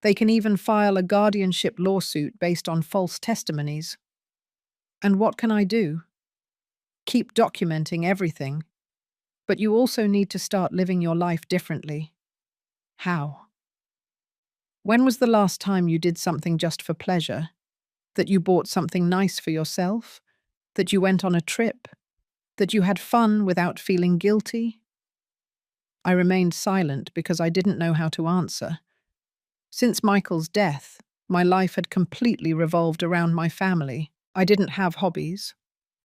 They can even file a guardianship lawsuit based on false testimonies. And what can I do? Keep documenting everything, but you also need to start living your life differently. How? When was the last time you did something just for pleasure? That you bought something nice for yourself? That you went on a trip? That you had fun without feeling guilty? I remained silent because I didn't know how to answer. Since Michael's death, my life had completely revolved around my family. I didn't have hobbies.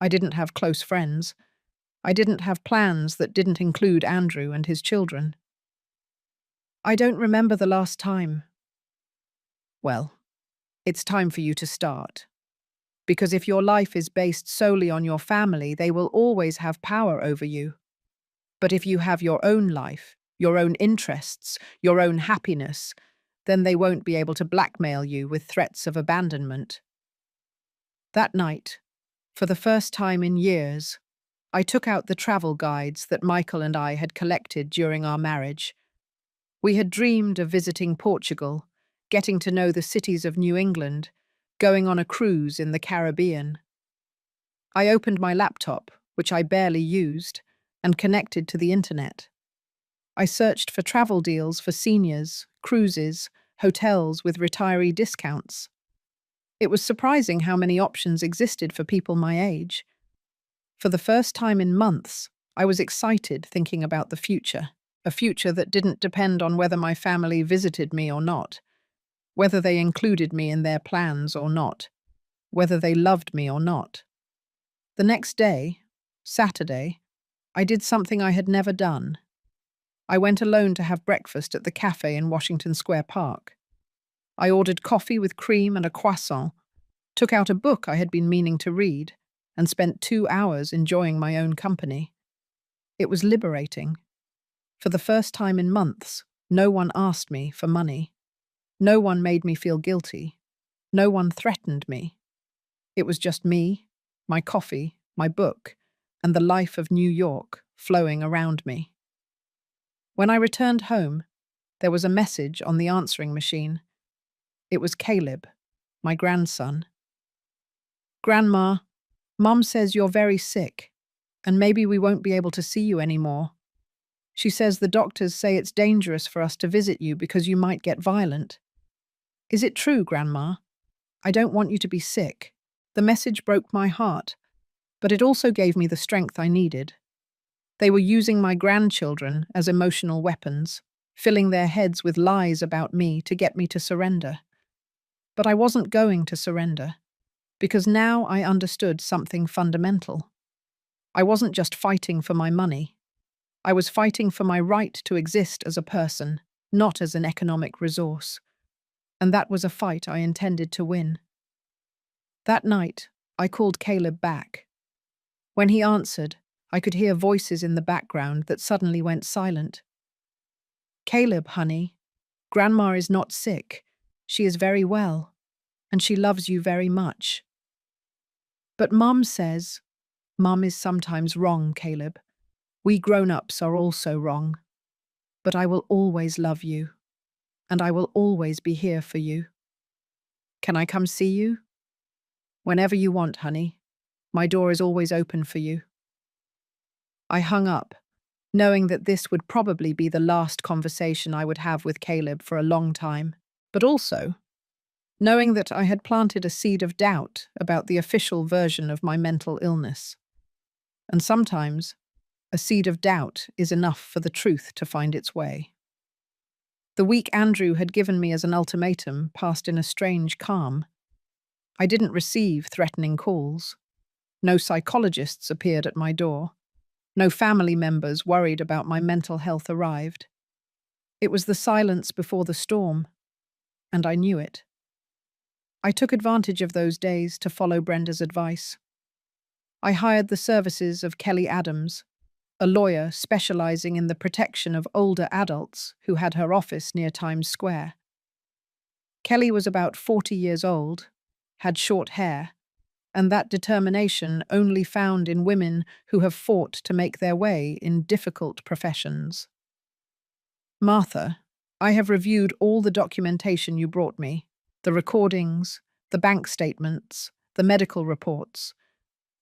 I didn't have close friends. I didn't have plans that didn't include Andrew and his children. I don't remember the last time. Well, it's time for you to start. Because if your life is based solely on your family, they will always have power over you. But if you have your own life, your own interests, your own happiness, then they won't be able to blackmail you with threats of abandonment. That night, for the first time in years, I took out the travel guides that Michael and I had collected during our marriage. We had dreamed of visiting Portugal, getting to know the cities of New England, going on a cruise in the Caribbean. I opened my laptop, which I barely used, and connected to the internet. I searched for travel deals for seniors, cruises, hotels with retiree discounts. It was surprising how many options existed for people my age. For the first time in months, I was excited thinking about the future, a future that didn't depend on whether my family visited me or not, whether they included me in their plans or not, whether they loved me or not. The next day, Saturday, I did something I had never done. I went alone to have breakfast at the cafe in Washington Square Park. I ordered coffee with cream and a croissant, took out a book I had been meaning to read, and spent 2 hours enjoying my own company. It was liberating. For the first time in months, no one asked me for money. No one made me feel guilty. No one threatened me. It was just me, my coffee, my book, and the life of New York flowing around me. When I returned home, there was a message on the answering machine. It was Caleb, my grandson. "Grandma, Mom says you're very sick, and maybe we won't be able to see you anymore. She says the doctors say it's dangerous for us to visit you because you might get violent. Is it true, Grandma? I don't want you to be sick." The message broke my heart, but it also gave me the strength I needed. They were using my grandchildren as emotional weapons, filling their heads with lies about me to get me to surrender. But I wasn't going to surrender, because now I understood something fundamental. I wasn't just fighting for my money. I was fighting for my right to exist as a person, not as an economic resource. And that was a fight I intended to win. That night, I called Caleb back. When he answered, I could hear voices in the background that suddenly went silent. "Caleb, honey, Grandma is not sick. She is very well, and she loves you very much." "But Mom says—" "Mom is sometimes wrong, Caleb. We grown-ups are also wrong. But I will always love you, and I will always be here for you. Can I come see you?" "Whenever you want, honey. My door is always open for you." I hung up, knowing that this would probably be the last conversation I would have with Caleb for a long time, but also knowing that I had planted a seed of doubt about the official version of my mental illness. And sometimes, a seed of doubt is enough for the truth to find its way. The week Andrew had given me as an ultimatum passed in a strange calm. I didn't receive threatening calls. No psychologists appeared at my door. No family members worried about my mental health arrived. It was the silence before the storm, and I knew it. I took advantage of those days to follow Brenda's advice. I hired the services of Kelly Adams, a lawyer specializing in the protection of older adults who had her office near Times Square. Kelly was about 40 years old, had short hair, and that determination only found in women who have fought to make their way in difficult professions. "Martha, I have reviewed all the documentation you brought me, the recordings, the bank statements, the medical reports.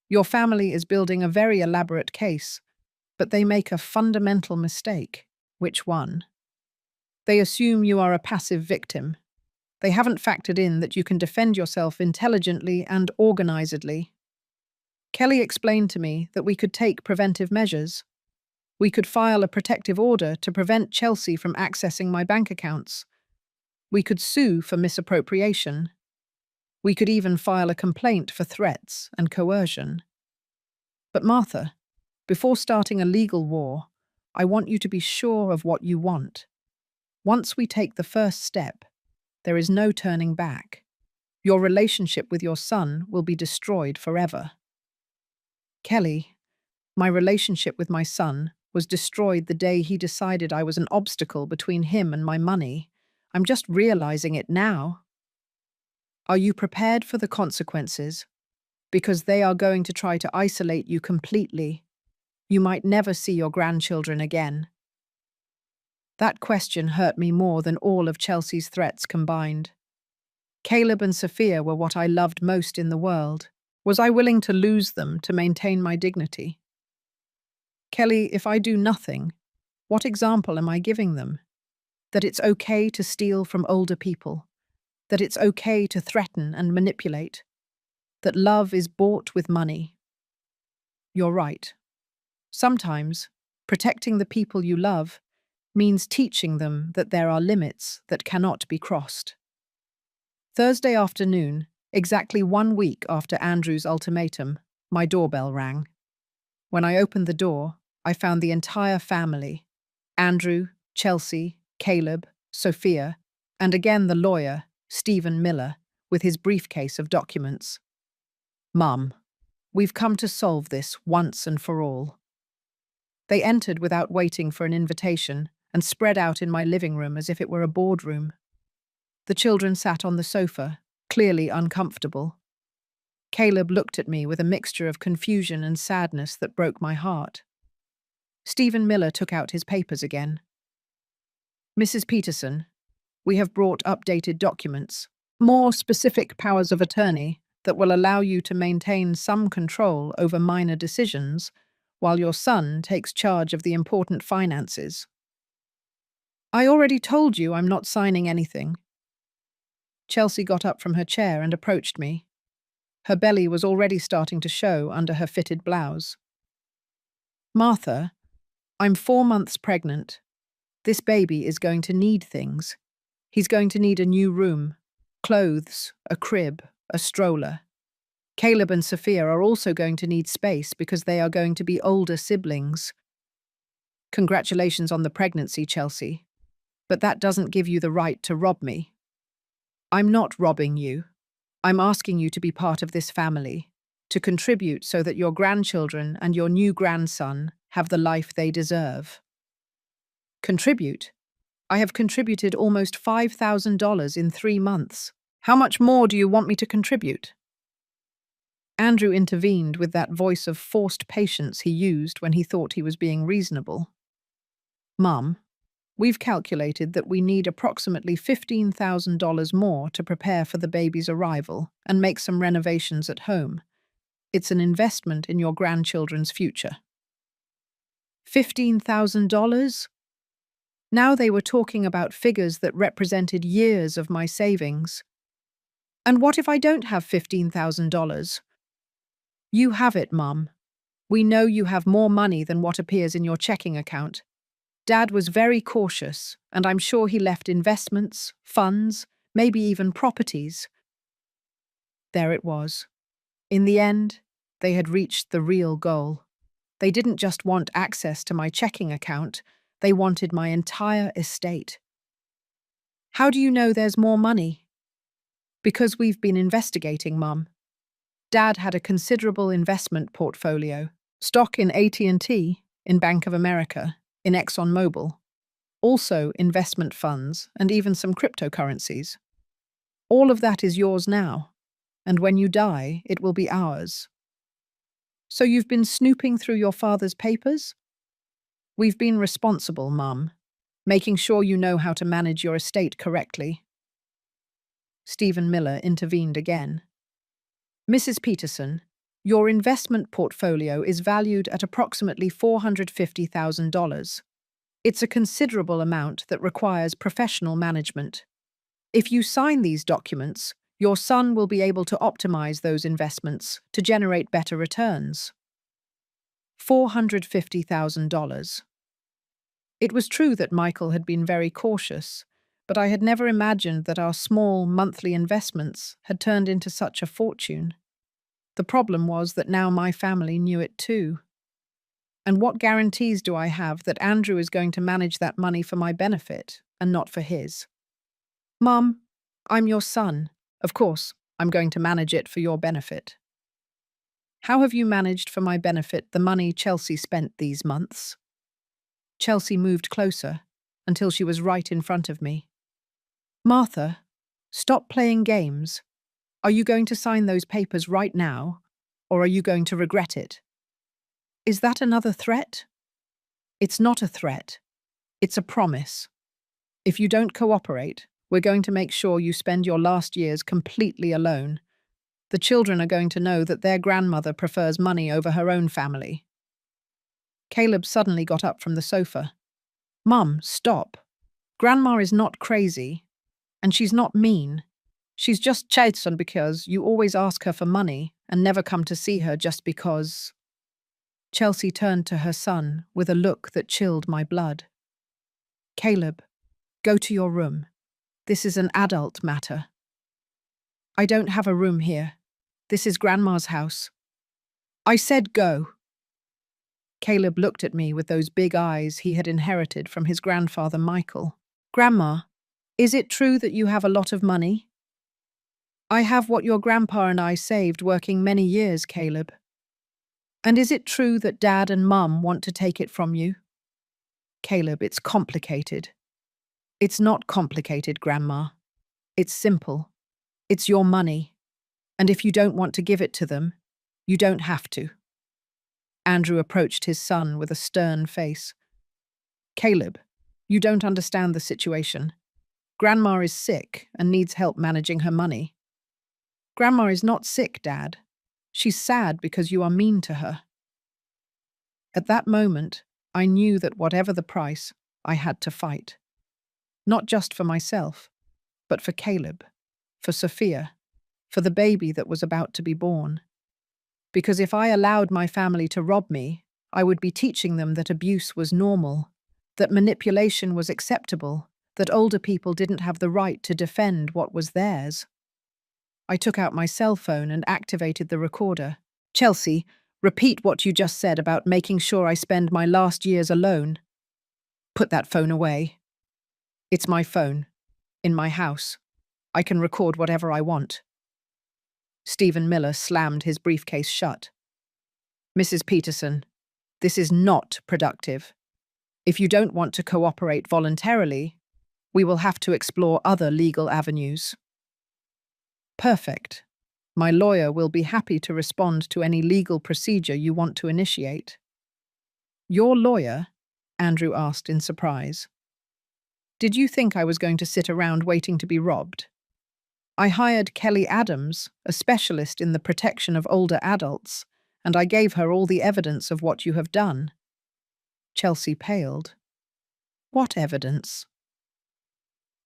Your family is building a very elaborate case, but they make a fundamental mistake." "Which one?" "They assume you are a passive victim. They haven't factored in that you can defend yourself intelligently and organizedly." Kelly explained to me that we could take preventive measures. We could file a protective order to prevent Chelsea from accessing my bank accounts. We could sue for misappropriation. We could even file a complaint for threats and coercion. "But Martha, before starting a legal war, I want you to be sure of what you want. Once we take the first step, there is no turning back. Your relationship with your son will be destroyed forever." "Kelly, my relationship with my son was destroyed the day he decided I was an obstacle between him and my money. I'm just realizing it now." "Are you prepared for the consequences? Because they are going to try to isolate you completely. You might never see your grandchildren again." That question hurt me more than all of Chelsea's threats combined. Caleb and Sophia were what I loved most in the world. Was I willing to lose them to maintain my dignity? "Kelly, if I do nothing, what example am I giving them? That it's okay to steal from older people. that it's okay to threaten and manipulate, that love is bought with money. You're right. Sometimes, protecting the people you love means teaching them that there are limits that cannot be crossed. Thursday afternoon, exactly 1 week after Andrew's ultimatum, my doorbell rang. When I opened the door, I found the entire family: Andrew, Chelsea, Caleb, Sophia, and again the lawyer, Stephen Miller, with his briefcase of documents. "Mum, we've come to solve this once and for all." They entered without waiting for an invitation and spread out in my living room as if it were a boardroom. The children sat on the sofa, clearly uncomfortable. Caleb looked at me with a mixture of confusion and sadness that broke my heart. Stephen Miller took out his papers again. "Mrs. Peterson, we have brought updated documents, more specific powers of attorney that will allow you to maintain some control over minor decisions while your son takes charge of the important finances." "I already told you I'm not signing anything." Chelsea got up from her chair and approached me. Her belly was already starting to show under her fitted blouse. "Martha, I'm 4 months pregnant. This baby is going to need things. He's going to need a new room, clothes, a crib, a stroller. Caleb and Sophia are also going to need space because they are going to be older siblings." "Congratulations on the pregnancy, Chelsea. But that doesn't give you the right to rob me." "I'm not robbing you. I'm asking you to be part of this family, to contribute so that your grandchildren and your new grandson have the life they deserve." "Contribute? I have contributed almost $5,000 in 3 months. How much more do you want me to contribute?" Andrew intervened with that voice of forced patience he used when he thought he was being reasonable. "Mum, we've calculated that we need approximately $15,000 more to prepare for the baby's arrival and make some renovations at home. It's an investment in your grandchildren's future." $15,000? Now they were talking about figures that represented years of my savings. "And what if I don't have $15,000? "You have it, Mum. We know you have more money than what appears in your checking account. Dad was very cautious, and I'm sure he left investments, funds, maybe even properties." There it was. In the end, they had reached the real goal. They didn't just want access to my checking account, they wanted my entire estate. "How do you know there's more money?" "Because we've been investigating, Mum. Dad had a considerable investment portfolio, stock in AT&T, in Bank of America, in ExxonMobil, also investment funds and even some cryptocurrencies. All of that is yours now, and when you die, it will be ours." "So you've been snooping through your father's papers?" "We've been responsible, Mum, making sure you know how to manage your estate correctly." Stephen Miller intervened again. "Mrs. Peterson, your investment portfolio is valued at approximately $450,000. It's a considerable amount that requires professional management. If you sign these documents, your son will be able to optimize those investments to generate better returns." $450,000. It was true that Michael had been very cautious, but I had never imagined that our small monthly investments had turned into such a fortune. The problem was that now my family knew it too. And what guarantees do I have that Andrew is going to manage that money for my benefit and not for his? "Mum, I'm your son. Of course, I'm going to manage it for your benefit." "How have you managed for my benefit the money Chelsea spent these months?" Chelsea moved closer until she was right in front of me. "Martha, stop playing games. Are you going to sign those papers right now, or are you going to regret it?" "Is that another threat?" "It's not a threat. It's a promise. If you don't cooperate, we're going to make sure you spend your last years completely alone. The children are going to know that their grandmother prefers money over her own family." Caleb suddenly got up from the sofa. "Mum, stop. Grandma is not crazy, and she's not mean. She's just Chadson because you always ask her for money and never come to see her just because. Chelsea turned to her son with a look that chilled my blood. Caleb, go to your room. This is an adult matter. I don't have a room here. This is Grandma's house. I said go. Caleb looked at me with those big eyes he had inherited from his grandfather Michael. Grandma, is it true that you have a lot of money? I have what your grandpa and I saved working many years, Caleb. And is it true that Dad and Mum want to take it from you? Caleb, it's complicated. It's not complicated, Grandma. It's simple. It's your money. And if you don't want to give it to them, you don't have to. Andrew approached his son with a stern face. Caleb, you don't understand the situation. Grandma is sick and needs help managing her money. Grandma is not sick, Dad. She's sad because you are mean to her. At that moment, I knew that whatever the price, I had to fight. Not just for myself, but for Caleb, for Sophia, for the baby that was about to be born. Because if I allowed my family to rob me, I would be teaching them that abuse was normal, that manipulation was acceptable, that older people didn't have the right to defend what was theirs. I took out my cell phone and activated the recorder. Chelsea, repeat what you just said about making sure I spend my last years alone. Put that phone away. It's my phone. In my house. I can record whatever I want. Stephen Miller slammed his briefcase shut. Mrs. Peterson, this is not productive. If you don't want to cooperate voluntarily, we will have to explore other legal avenues. Perfect. My lawyer will be happy to respond to any legal procedure you want to initiate. Your lawyer? Andrew asked in surprise. Did you think I was going to sit around waiting to be robbed? I hired Kelly Adams, a specialist in the protection of older adults, and I gave her all the evidence of what you have done. Chelsea paled. What evidence?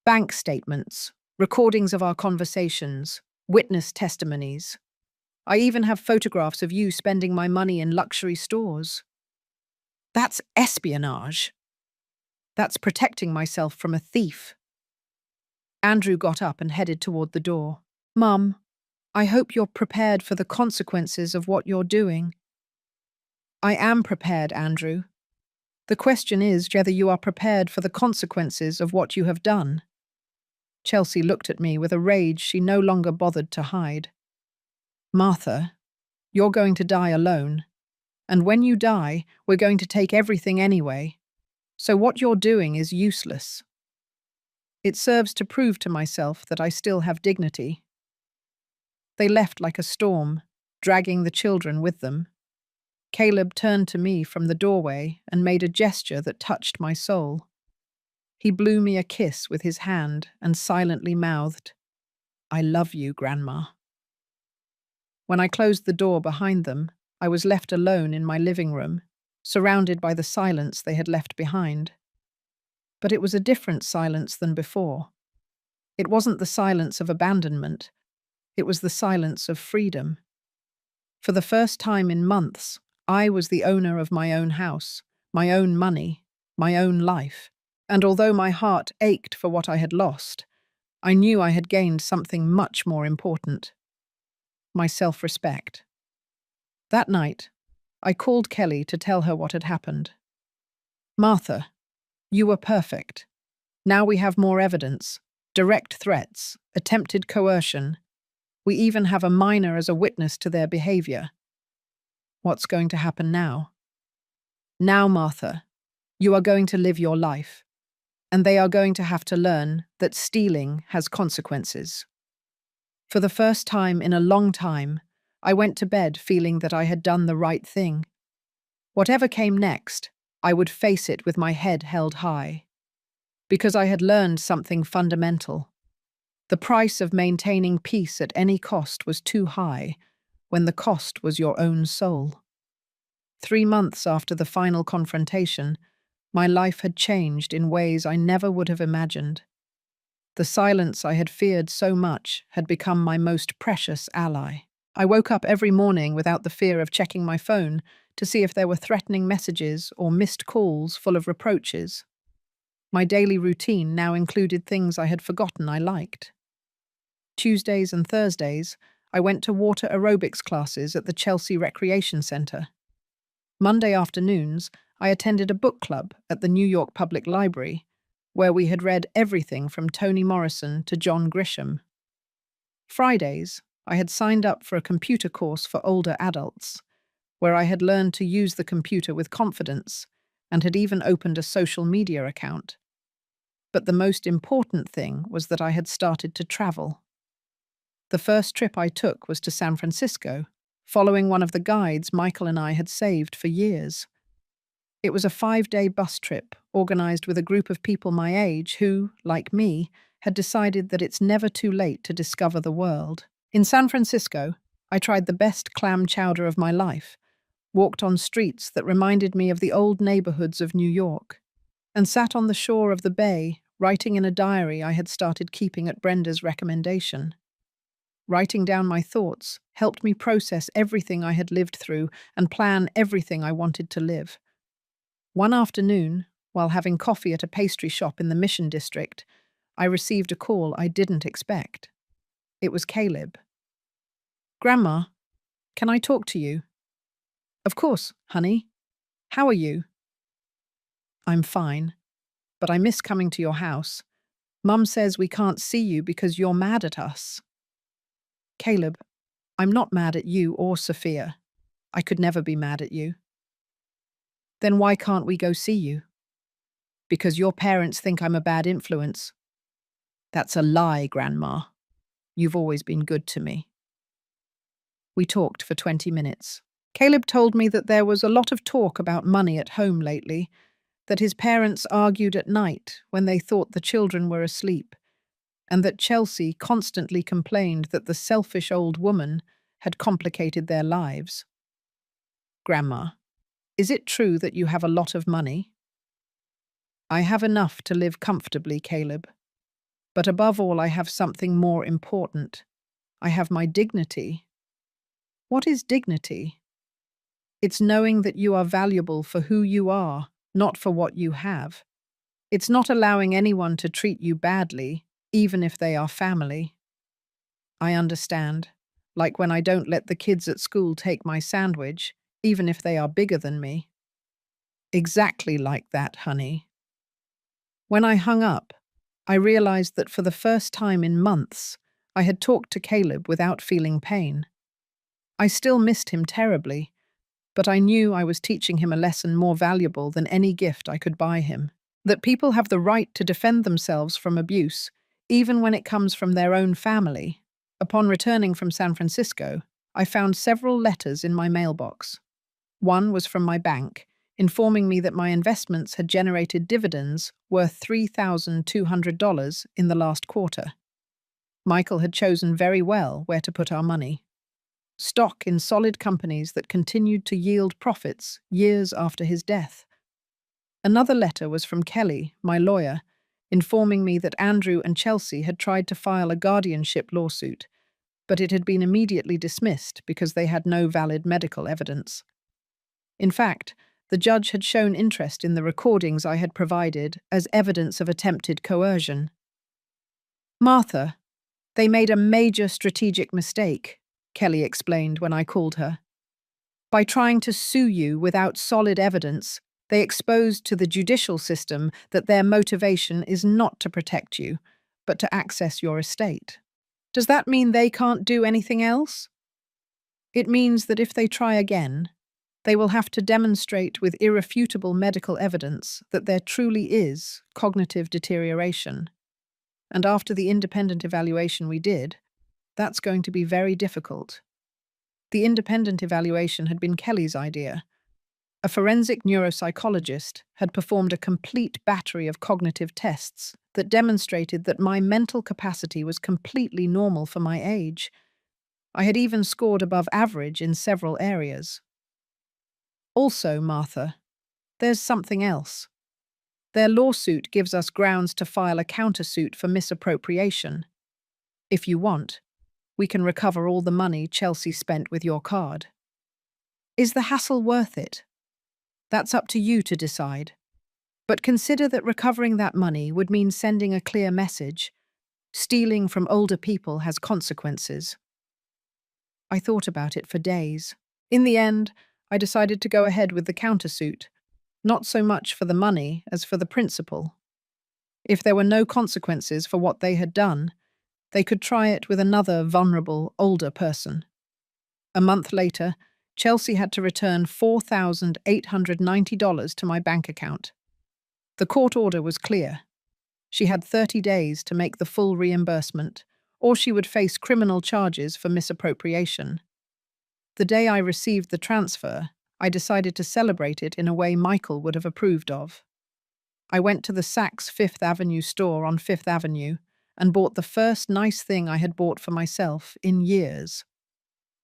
Bank statements, recordings of our conversations, witness testimonies. I even have photographs of you spending my money in luxury stores. That's espionage. That's protecting myself from a thief. Andrew got up and headed toward the door. Mum, I hope you're prepared for the consequences of what you're doing. I am prepared, Andrew. The question is whether you are prepared for the consequences of what you have done. Chelsea looked at me with a rage she no longer bothered to hide. Martha, you're going to die alone. And when you die, we're going to take everything anyway. So what you're doing is useless. It serves to prove to myself that I still have dignity. They left like a storm, dragging the children with them. Caleb turned to me from the doorway and made a gesture that touched my soul. He blew me a kiss with his hand and silently mouthed, I love you, Grandma. When I closed the door behind them, I was left alone in my living room, surrounded by the silence they had left behind. But it was a different silence than before. It wasn't the silence of abandonment. It was the silence of freedom. For the first time in months, I was the owner of my own house, my own money, my own life. And although my heart ached for what I had lost, I knew I had gained something much more important. My self-respect. That night, I called Kelly to tell her what had happened. Martha, you were perfect. Now we have more evidence, direct threats, attempted coercion. We even have a minor as a witness to their behavior. What's going to happen now? Now, Martha, you are going to live your life. And they are going to have to learn that stealing has consequences. For the first time in a long time, I went to bed feeling that I had done the right thing. Whatever came next, I would face it with my head held high. Because I had learned something fundamental. The price of maintaining peace at any cost was too high, when the cost was your own soul. 3 months after the final confrontation, my life had changed in ways I never would have imagined. The silence I had feared so much had become my most precious ally. I woke up every morning without the fear of checking my phone to see if there were threatening messages or missed calls full of reproaches. My daily routine now included things I had forgotten I liked. Tuesdays and Thursdays, I went to water aerobics classes at the Chelsea Recreation Centre. Monday afternoons, I attended a book club at the New York Public Library, where we had read everything from Toni Morrison to John Grisham. Fridays, I had signed up for a computer course for older adults, where I had learned to use the computer with confidence and had even opened a social media account. But the most important thing was that I had started to travel. The first trip I took was to San Francisco, following one of the guides Michael and I had saved for years. It was a 5-day bus trip organized with a group of people my age who, like me, had decided that it's never too late to discover the world. In San Francisco, I tried the best clam chowder of my life, walked on streets that reminded me of the old neighborhoods of New York, and sat on the shore of the bay, writing in a diary I had started keeping at Brenda's recommendation. Writing down my thoughts helped me process everything I had lived through and plan everything I wanted to live. One afternoon, while having coffee at a pastry shop in the Mission District, I received a call I didn't expect. It was Caleb. "Grandma, can I talk to you?" "Of course, honey. How are you?" "I'm fine, but I miss coming to your house. Mum says we can't see you because you're mad at us." "Caleb, I'm not mad at you or Sophia. I could never be mad at you." "Then why can't we go see you?" "Because your parents think I'm a bad influence." "That's a lie, Grandma. You've always been good to me." We talked for 20 minutes. Caleb told me that there was a lot of talk about money at home lately, that his parents argued at night when they thought the children were asleep, and that Chelsea constantly complained that the selfish old woman had complicated their lives. "Grandma, is it true that you have a lot of money?" "I have enough to live comfortably, Caleb. But above all, I have something more important. I have my dignity." "What is dignity?" "It's knowing that you are valuable for who you are, not for what you have. It's not allowing anyone to treat you badly, even if they are family." "I understand. Like when I don't let the kids at school take my sandwich, even if they are bigger than me." "Exactly like that, honey." When I hung up, I realized that for the first time in months, I had talked to Caleb without feeling pain. I still missed him terribly, but I knew I was teaching him a lesson more valuable than any gift I could buy him. That people have the right to defend themselves from abuse, even when it comes from their own family. Upon returning from San Francisco, I found several letters in my mailbox. One was from my bank, informing me that my investments had generated dividends worth $3,200 in the last quarter. Michael had chosen very well where to put our money. Stock in solid companies that continued to yield profits years after his death. Another letter was from Kelly, my lawyer, informing me that Andrew and Chelsea had tried to file a guardianship lawsuit, but it had been immediately dismissed because they had no valid medical evidence. In fact, the judge had shown interest in the recordings I had provided as evidence of attempted coercion. "Martha, they made a major strategic mistake," Kelly explained when I called her. "By trying to sue you without solid evidence, they exposed to the judicial system that their motivation is not to protect you, but to access your estate." "Does that mean they can't do anything else?" "It means that if they try again, they will have to demonstrate with irrefutable medical evidence that there truly is cognitive deterioration. And after the independent evaluation we did, that's going to be very difficult." The independent evaluation had been Kelly's idea. A forensic neuropsychologist had performed a complete battery of cognitive tests that demonstrated that my mental capacity was completely normal for my age. I had even scored above average in several areas. "Also, Martha, there's something else. Their lawsuit gives us grounds to file a countersuit for misappropriation. If you want, we can recover all the money Chelsea spent with your card. Is the hassle worth it? That's up to you to decide. But consider that recovering that money would mean sending a clear message. Stealing from older people has consequences. I thought about it for days. In the end, I decided to go ahead with the countersuit, not so much for the money as for the principle. If there were no consequences for what they had done, they could try it with another vulnerable, older person. A month later, Chelsea had to return $4,890 to my bank account. The court order was clear. She had 30 days to make the full reimbursement, or she would face criminal charges for misappropriation. The day I received the transfer, I decided to celebrate it in a way Michael would have approved of. I went to the Saks Fifth Avenue store on Fifth Avenue and bought the first nice thing I had bought for myself in years.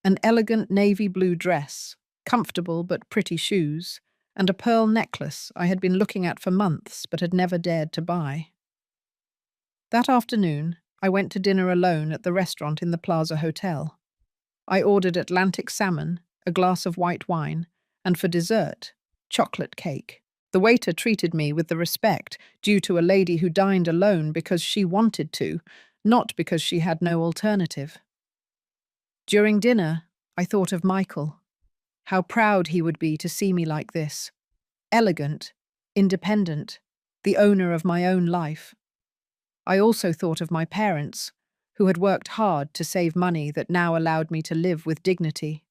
An elegant navy blue dress, comfortable but pretty shoes, and a pearl necklace I had been looking at for months but had never dared to buy. That afternoon, I went to dinner alone at the restaurant in the Plaza Hotel. I ordered Atlantic salmon, a glass of white wine, and for dessert, chocolate cake. The waiter treated me with the respect due to a lady who dined alone because she wanted to, not because she had no alternative. During dinner, I thought of Michael. How proud he would be to see me like this. Elegant, independent, the owner of my own life. I also thought of my parents, who had worked hard to save money that now allowed me to live with dignity.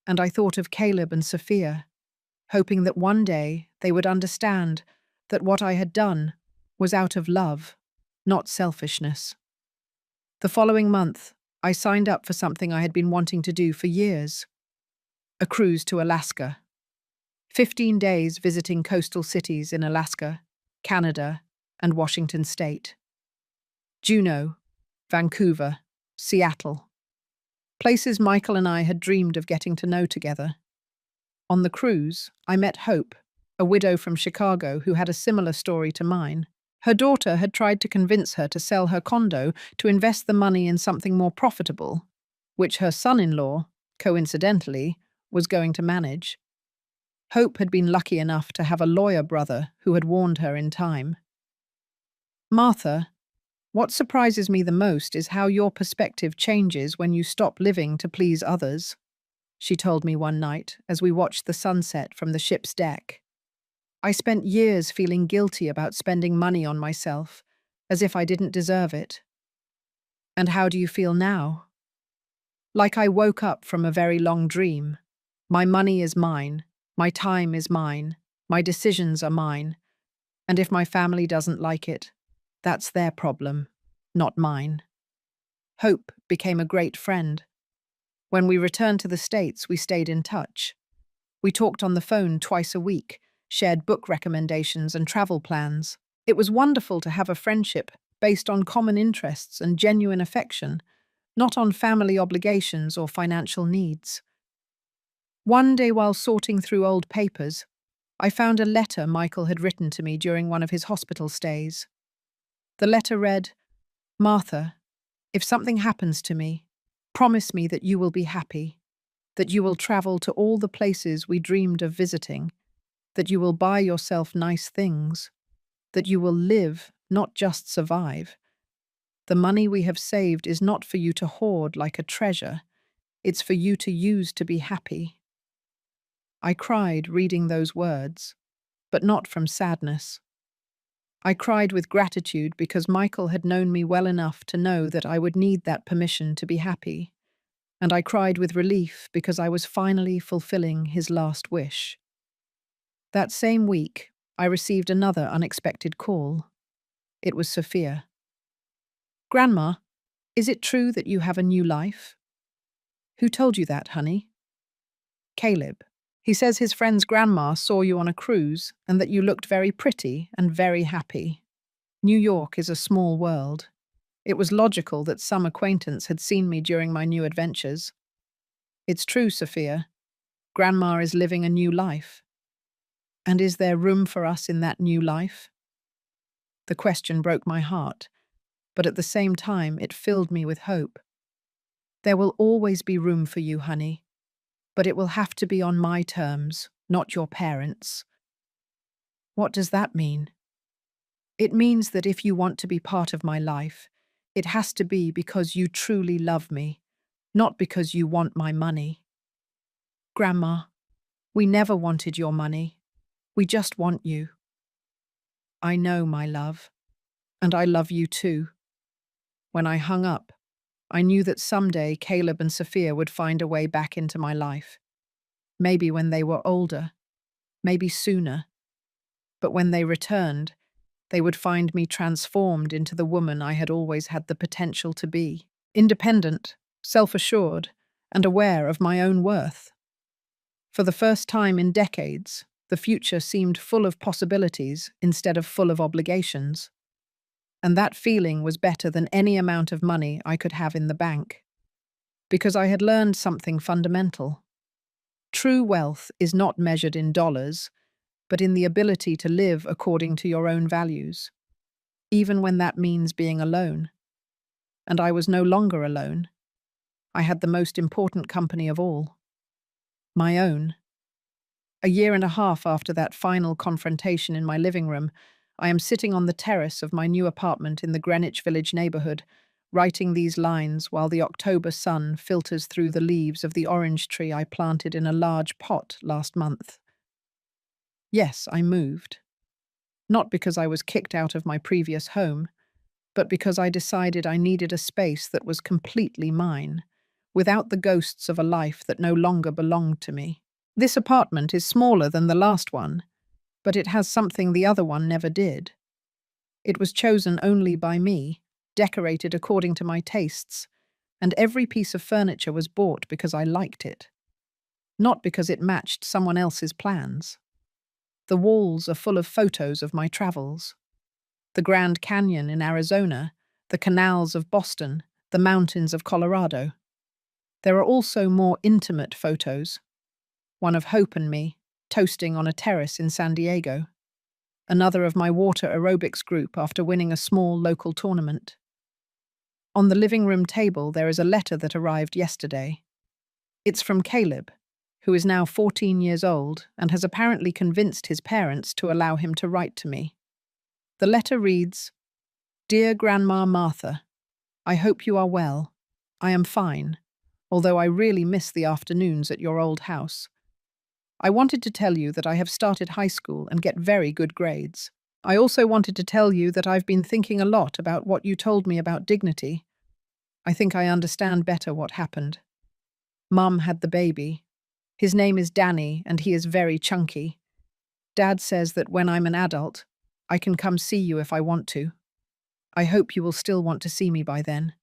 And I thought of Caleb and Sophia, hoping that one day they would understand that what I had done was out of love, not selfishness. The following month, I signed up for something I had been wanting to do for years. A cruise to Alaska. 15 days visiting coastal cities in Alaska, Canada, and Washington State. Juneau, Vancouver, Seattle. Places Michael and I had dreamed of getting to know together. On the cruise, I met Hope, a widow from Chicago who had a similar story to mine. Her daughter had tried to convince her to sell her condo to invest the money in something more profitable, which her son-in-law, coincidentally, was going to manage. Hope had been lucky enough to have a lawyer brother who had warned her in time. Martha, what surprises me the most is how your perspective changes when you stop living to please others, she told me one night as we watched the sunset from the ship's deck. I spent years feeling guilty about spending money on myself, as if I didn't deserve it. And how do you feel now? Like I woke up from a very long dream. My money is mine, my time is mine, my decisions are mine, and if my family doesn't like it, that's their problem, not mine. Hope became a great friend. When we returned to the States, we stayed in touch. We talked on the phone twice a week, shared book recommendations and travel plans. It was wonderful to have a friendship based on common interests and genuine affection, not on family obligations or financial needs. One day while sorting through old papers, I found a letter Michael had written to me during one of his hospital stays. The letter read, "Martha, if something happens to me, promise me that you will be happy, that you will travel to all the places we dreamed of visiting, that you will buy yourself nice things, that you will live, not just survive. The money we have saved is not for you to hoard like a treasure, it's for you to use to be happy." I cried reading those words, but not from sadness. I cried with gratitude because Michael had known me well enough to know that I would need that permission to be happy, and I cried with relief because I was finally fulfilling his last wish. That same week, I received another unexpected call. It was Sophia. "Grandma, is it true that you have a new life?" "Who told you that, honey?" "Caleb. He says his friend's grandma saw you on a cruise and that you looked very pretty and very happy. New York is a small world. It was logical that some acquaintance had seen me during my new adventures." "It's true, Sophia. Grandma is living a new life." And is there room for us in that new life? The question broke my heart, but at the same time it filled me with hope. There will always be room for you, honey, but it will have to be on my terms, not your parents'. What does that mean? It means that if you want to be part of my life, it has to be because you truly love me, not because you want my money. Grandma, we never wanted your money. We just want you. I know, my love, and I love you too. When I hung up, I knew that someday Caleb and Sophia would find a way back into my life. Maybe when they were older, maybe sooner. But when they returned, they would find me transformed into the woman I had always had the potential to be. Independent, self-assured, and aware of my own worth. For the first time in decades, the future seemed full of possibilities instead of full of obligations. And that feeling was better than any amount of money I could have in the bank. Because I had learned something fundamental. True wealth is not measured in dollars, but in the ability to live according to your own values, even when that means being alone. And I was no longer alone. I had the most important company of all. My own. A year and a half after that final confrontation in my living room, I am sitting on the terrace of my new apartment in the Greenwich Village neighborhood, writing these lines while the October sun filters through the leaves of the orange tree I planted in a large pot last month. Yes, I moved. Not because I was kicked out of my previous home, but because I decided I needed a space that was completely mine, without the ghosts of a life that no longer belonged to me. This apartment is smaller than the last one, but it has something the other one never did. It was chosen only by me, decorated according to my tastes, and every piece of furniture was bought because I liked it, not because it matched someone else's plans. The walls are full of photos of my travels. The Grand Canyon in Arizona, the canals of Boston, the mountains of Colorado. There are also more intimate photos. One of Hope and me, toasting on a terrace in San Diego. Another of my water aerobics group after winning a small local tournament. On the living room table there is a letter that arrived yesterday. It's from Caleb, who is now 14 years old and has apparently convinced his parents to allow him to write to me. The letter reads, "Dear Grandma Martha, I hope you are well. I am fine, although I really miss the afternoons at your old house. I wanted to tell you that I have started high school and get very good grades. I also wanted to tell you that I've been thinking a lot about what you told me about dignity. I think I understand better what happened. Mum had the baby. His name is Danny, and he is very chunky. Dad says that when I'm an adult, I can come see you if I want to. I hope you will still want to see me by then.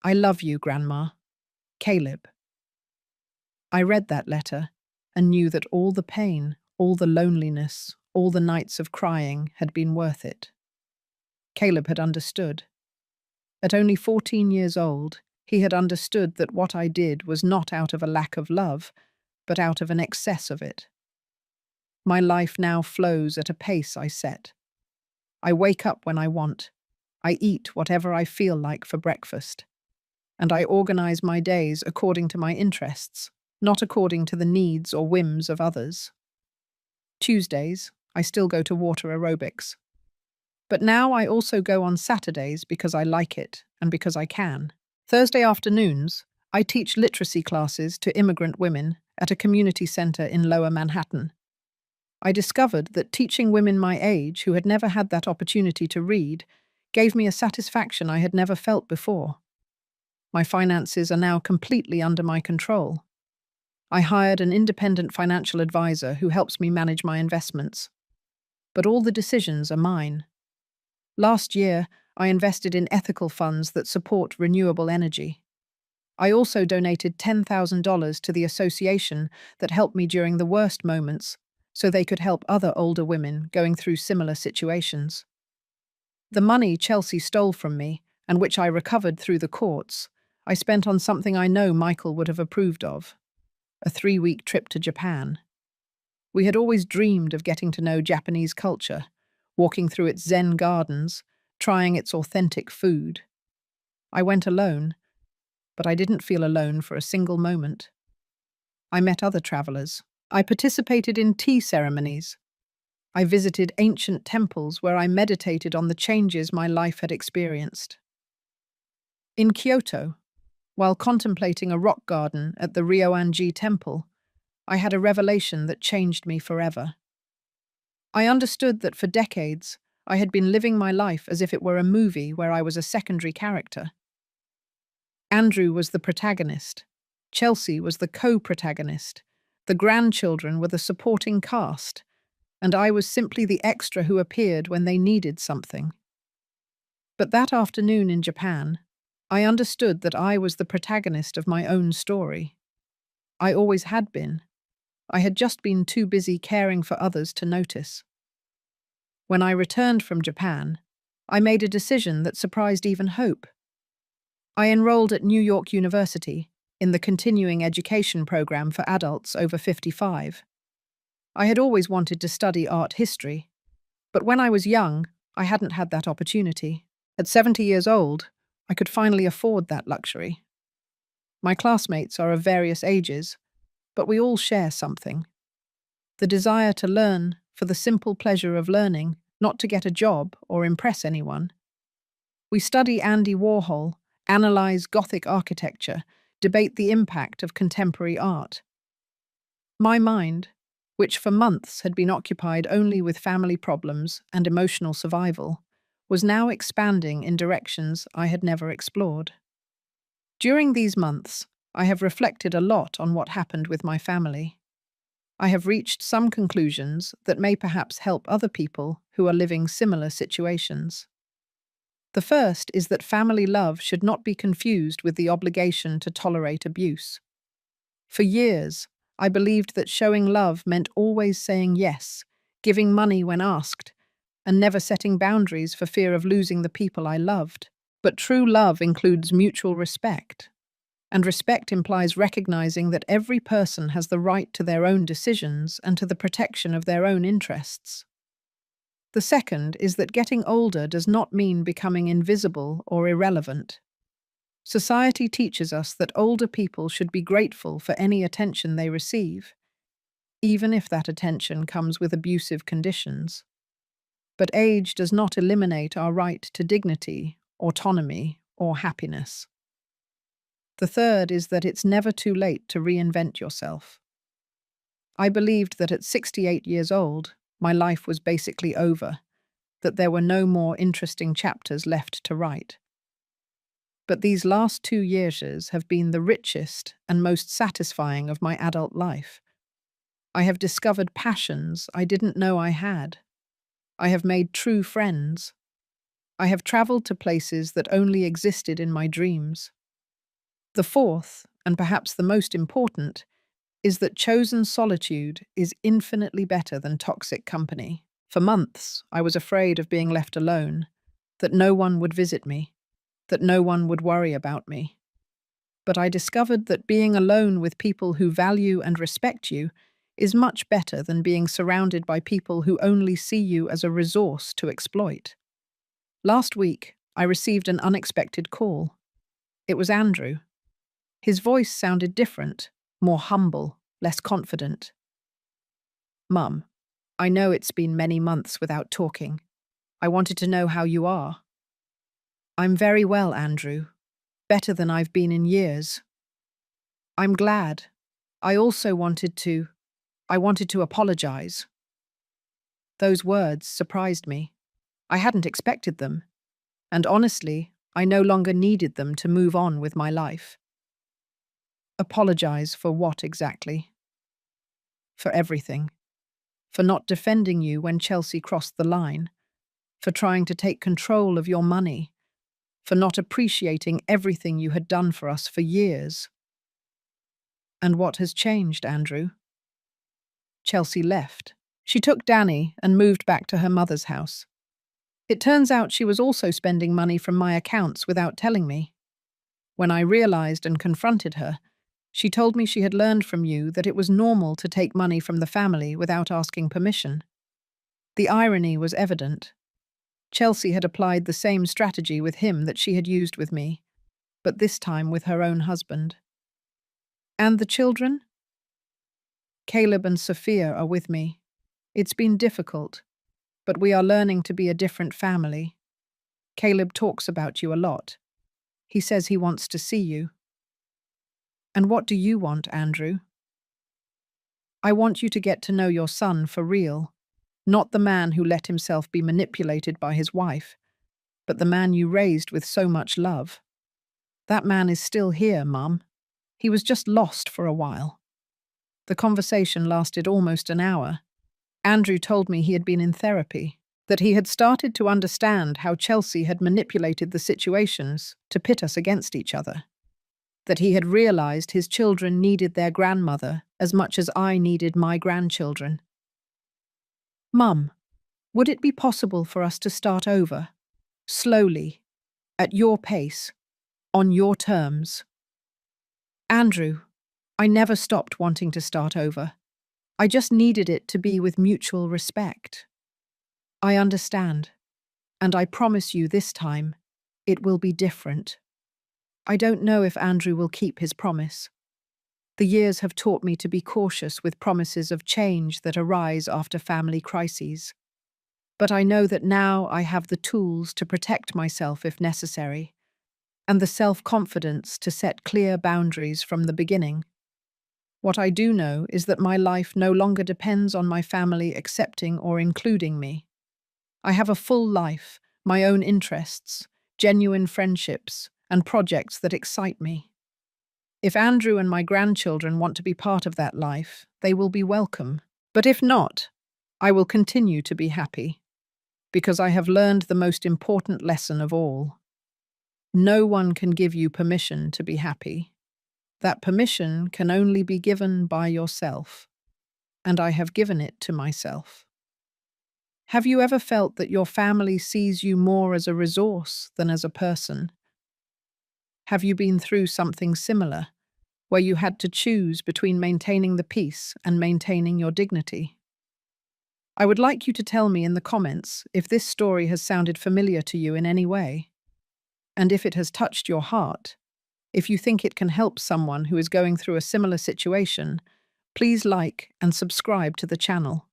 I love you, Grandma. Caleb." I read that letter and knew that all the pain, all the loneliness, all the nights of crying had been worth it. Caleb had understood. At only 14 years old, he had understood that what I did was not out of a lack of love, but out of an excess of it. My life now flows at a pace I set. I wake up when I want. I eat whatever I feel like for breakfast. And I organize my days according to my interests, not according to the needs or whims of others. Tuesdays, I still go to water aerobics. But now I also go on Saturdays because I like it and because I can. Thursday afternoons, I teach literacy classes to immigrant women at a community center in Lower Manhattan. I discovered that teaching women my age who had never had that opportunity to read gave me a satisfaction I had never felt before. My finances are now completely under my control. I hired an independent financial advisor who helps me manage my investments. But all the decisions are mine. Last year, I invested in ethical funds that support renewable energy. I also donated $10,000 to the association that helped me during the worst moments so they could help other older women going through similar situations. The money Chelsea stole from me, and which I recovered through the courts, I spent on something I know Michael would have approved of: a 3-week trip to Japan. We had always dreamed of getting to know Japanese culture, walking through its Zen gardens, trying its authentic food. I went alone, but I didn't feel alone for a single moment. I met other travelers. I participated in tea ceremonies. I visited ancient temples where I meditated on the changes my life had experienced. In Kyoto, while contemplating a rock garden at the Ryoanji Temple, I had a revelation that changed me forever. I understood that for decades, I had been living my life as if it were a movie where I was a secondary character. Andrew was the protagonist. Chelsea was the co-protagonist. The grandchildren were the supporting cast, and I was simply the extra who appeared when they needed something. But that afternoon in Japan, I understood that I was the protagonist of my own story. I always had been. I had just been too busy caring for others to notice. When I returned from Japan, I made a decision that surprised even Hope. I enrolled at New York University in the continuing education program for adults over 55. I had always wanted to study art history, but when I was young, I hadn't had that opportunity. At 70 years old, I could finally afford that luxury. My classmates are of various ages, but we all share something. The desire to learn for the simple pleasure of learning, not to get a job or impress anyone. We study Andy Warhol, analyze Gothic architecture, debate the impact of contemporary art. My mind, which for months had been occupied only with family problems and emotional survival, was now expanding in directions I had never explored. During these months, I have reflected a lot on what happened with my family. I have reached some conclusions that may perhaps help other people who are living similar situations. The first is that family love should not be confused with the obligation to tolerate abuse. For years, I believed that showing love meant always saying yes, giving money when asked, and never setting boundaries for fear of losing the people I loved. But true love includes mutual respect. And respect implies recognizing that every person has the right to their own decisions and to the protection of their own interests. The second is that getting older does not mean becoming invisible or irrelevant. Society teaches us that older people should be grateful for any attention they receive, even if that attention comes with abusive conditions. But age does not eliminate our right to dignity, autonomy, or happiness. The third is that it's never too late to reinvent yourself. I believed that at 68 years old, my life was basically over, that there were no more interesting chapters left to write. But these last 2 years have been the richest and most satisfying of my adult life. I have discovered passions I didn't know I had. I have made true friends. I have traveled to places that only existed in my dreams. The fourth, and perhaps the most important, is that chosen solitude is infinitely better than toxic company. For months, I was afraid of being left alone, that no one would visit me, that no one would worry about me. But I discovered that being alone with people who value and respect you is much better than being surrounded by people who only see you as a resource to exploit. Last week, I received an unexpected call. It was Andrew. His voice sounded different, more humble, less confident. "Mum, I know it's been many months without talking. I wanted to know how you are." "I'm very well, Andrew. Better than I've been in years." "I'm glad. I also wanted to apologize." Those words surprised me. I hadn't expected them. And honestly, I no longer needed them to move on with my life. Apologize for what exactly? For everything. For not defending you when Chelsea crossed the line. For trying to take control of your money. For not appreciating everything you had done for us for years. And what has changed, Andrew? Chelsea left. She took Danny and moved back to her mother's house. It turns out she was also spending money from my accounts without telling me. When I realized and confronted her, She told me she had learned from you that it was normal to take money from the family without asking permission. The irony was evident. Chelsea had applied the same strategy with him that she had used with me, but this time with her own husband. And the children? Caleb and Sophia are with me. It's been difficult, but we are learning to be a different family. Caleb talks about you a lot. He says he wants to see you. And what do you want, Andrew? I want you to get to know your son for real, not the man who let himself be manipulated by his wife, but the man you raised with so much love. That man is still here, Mum. He was just lost for a while. The conversation lasted almost an hour. Andrew told me he had been in therapy, that he had started to understand how Chelsea had manipulated the situations to pit us against each other, that he had realized his children needed their grandmother as much as I needed my grandchildren. Mum, would it be possible for us to start over, slowly, at your pace, on your terms? Andrew, I never stopped wanting to start over. I just needed it to be with mutual respect. I understand, and I promise you this time, it will be different. I don't know if Andrew will keep his promise. The years have taught me to be cautious with promises of change that arise after family crises. But I know that now I have the tools to protect myself if necessary, and the self-confidence to set clear boundaries from the beginning. What I do know is that my life no longer depends on my family accepting or including me. I have a full life, my own interests, genuine friendships, and projects that excite me. If Andrew and my grandchildren want to be part of that life, they will be welcome. But if not, I will continue to be happy, because I have learned the most important lesson of all. No one can give you permission to be happy. That permission can only be given by yourself, and I have given it to myself. Have you ever felt that your family sees you more as a resource than as a person? Have you been through something similar, where you had to choose between maintaining the peace and maintaining your dignity? I would like you to tell me in the comments if this story has sounded familiar to you in any way, and if it has touched your heart. If you think it can help someone who is going through a similar situation, please like and subscribe to the channel.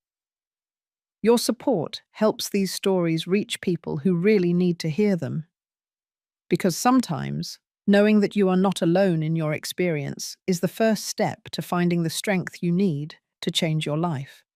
Your support helps these stories reach people who really need to hear them. Because sometimes, knowing that you are not alone in your experience is the first step to finding the strength you need to change your life.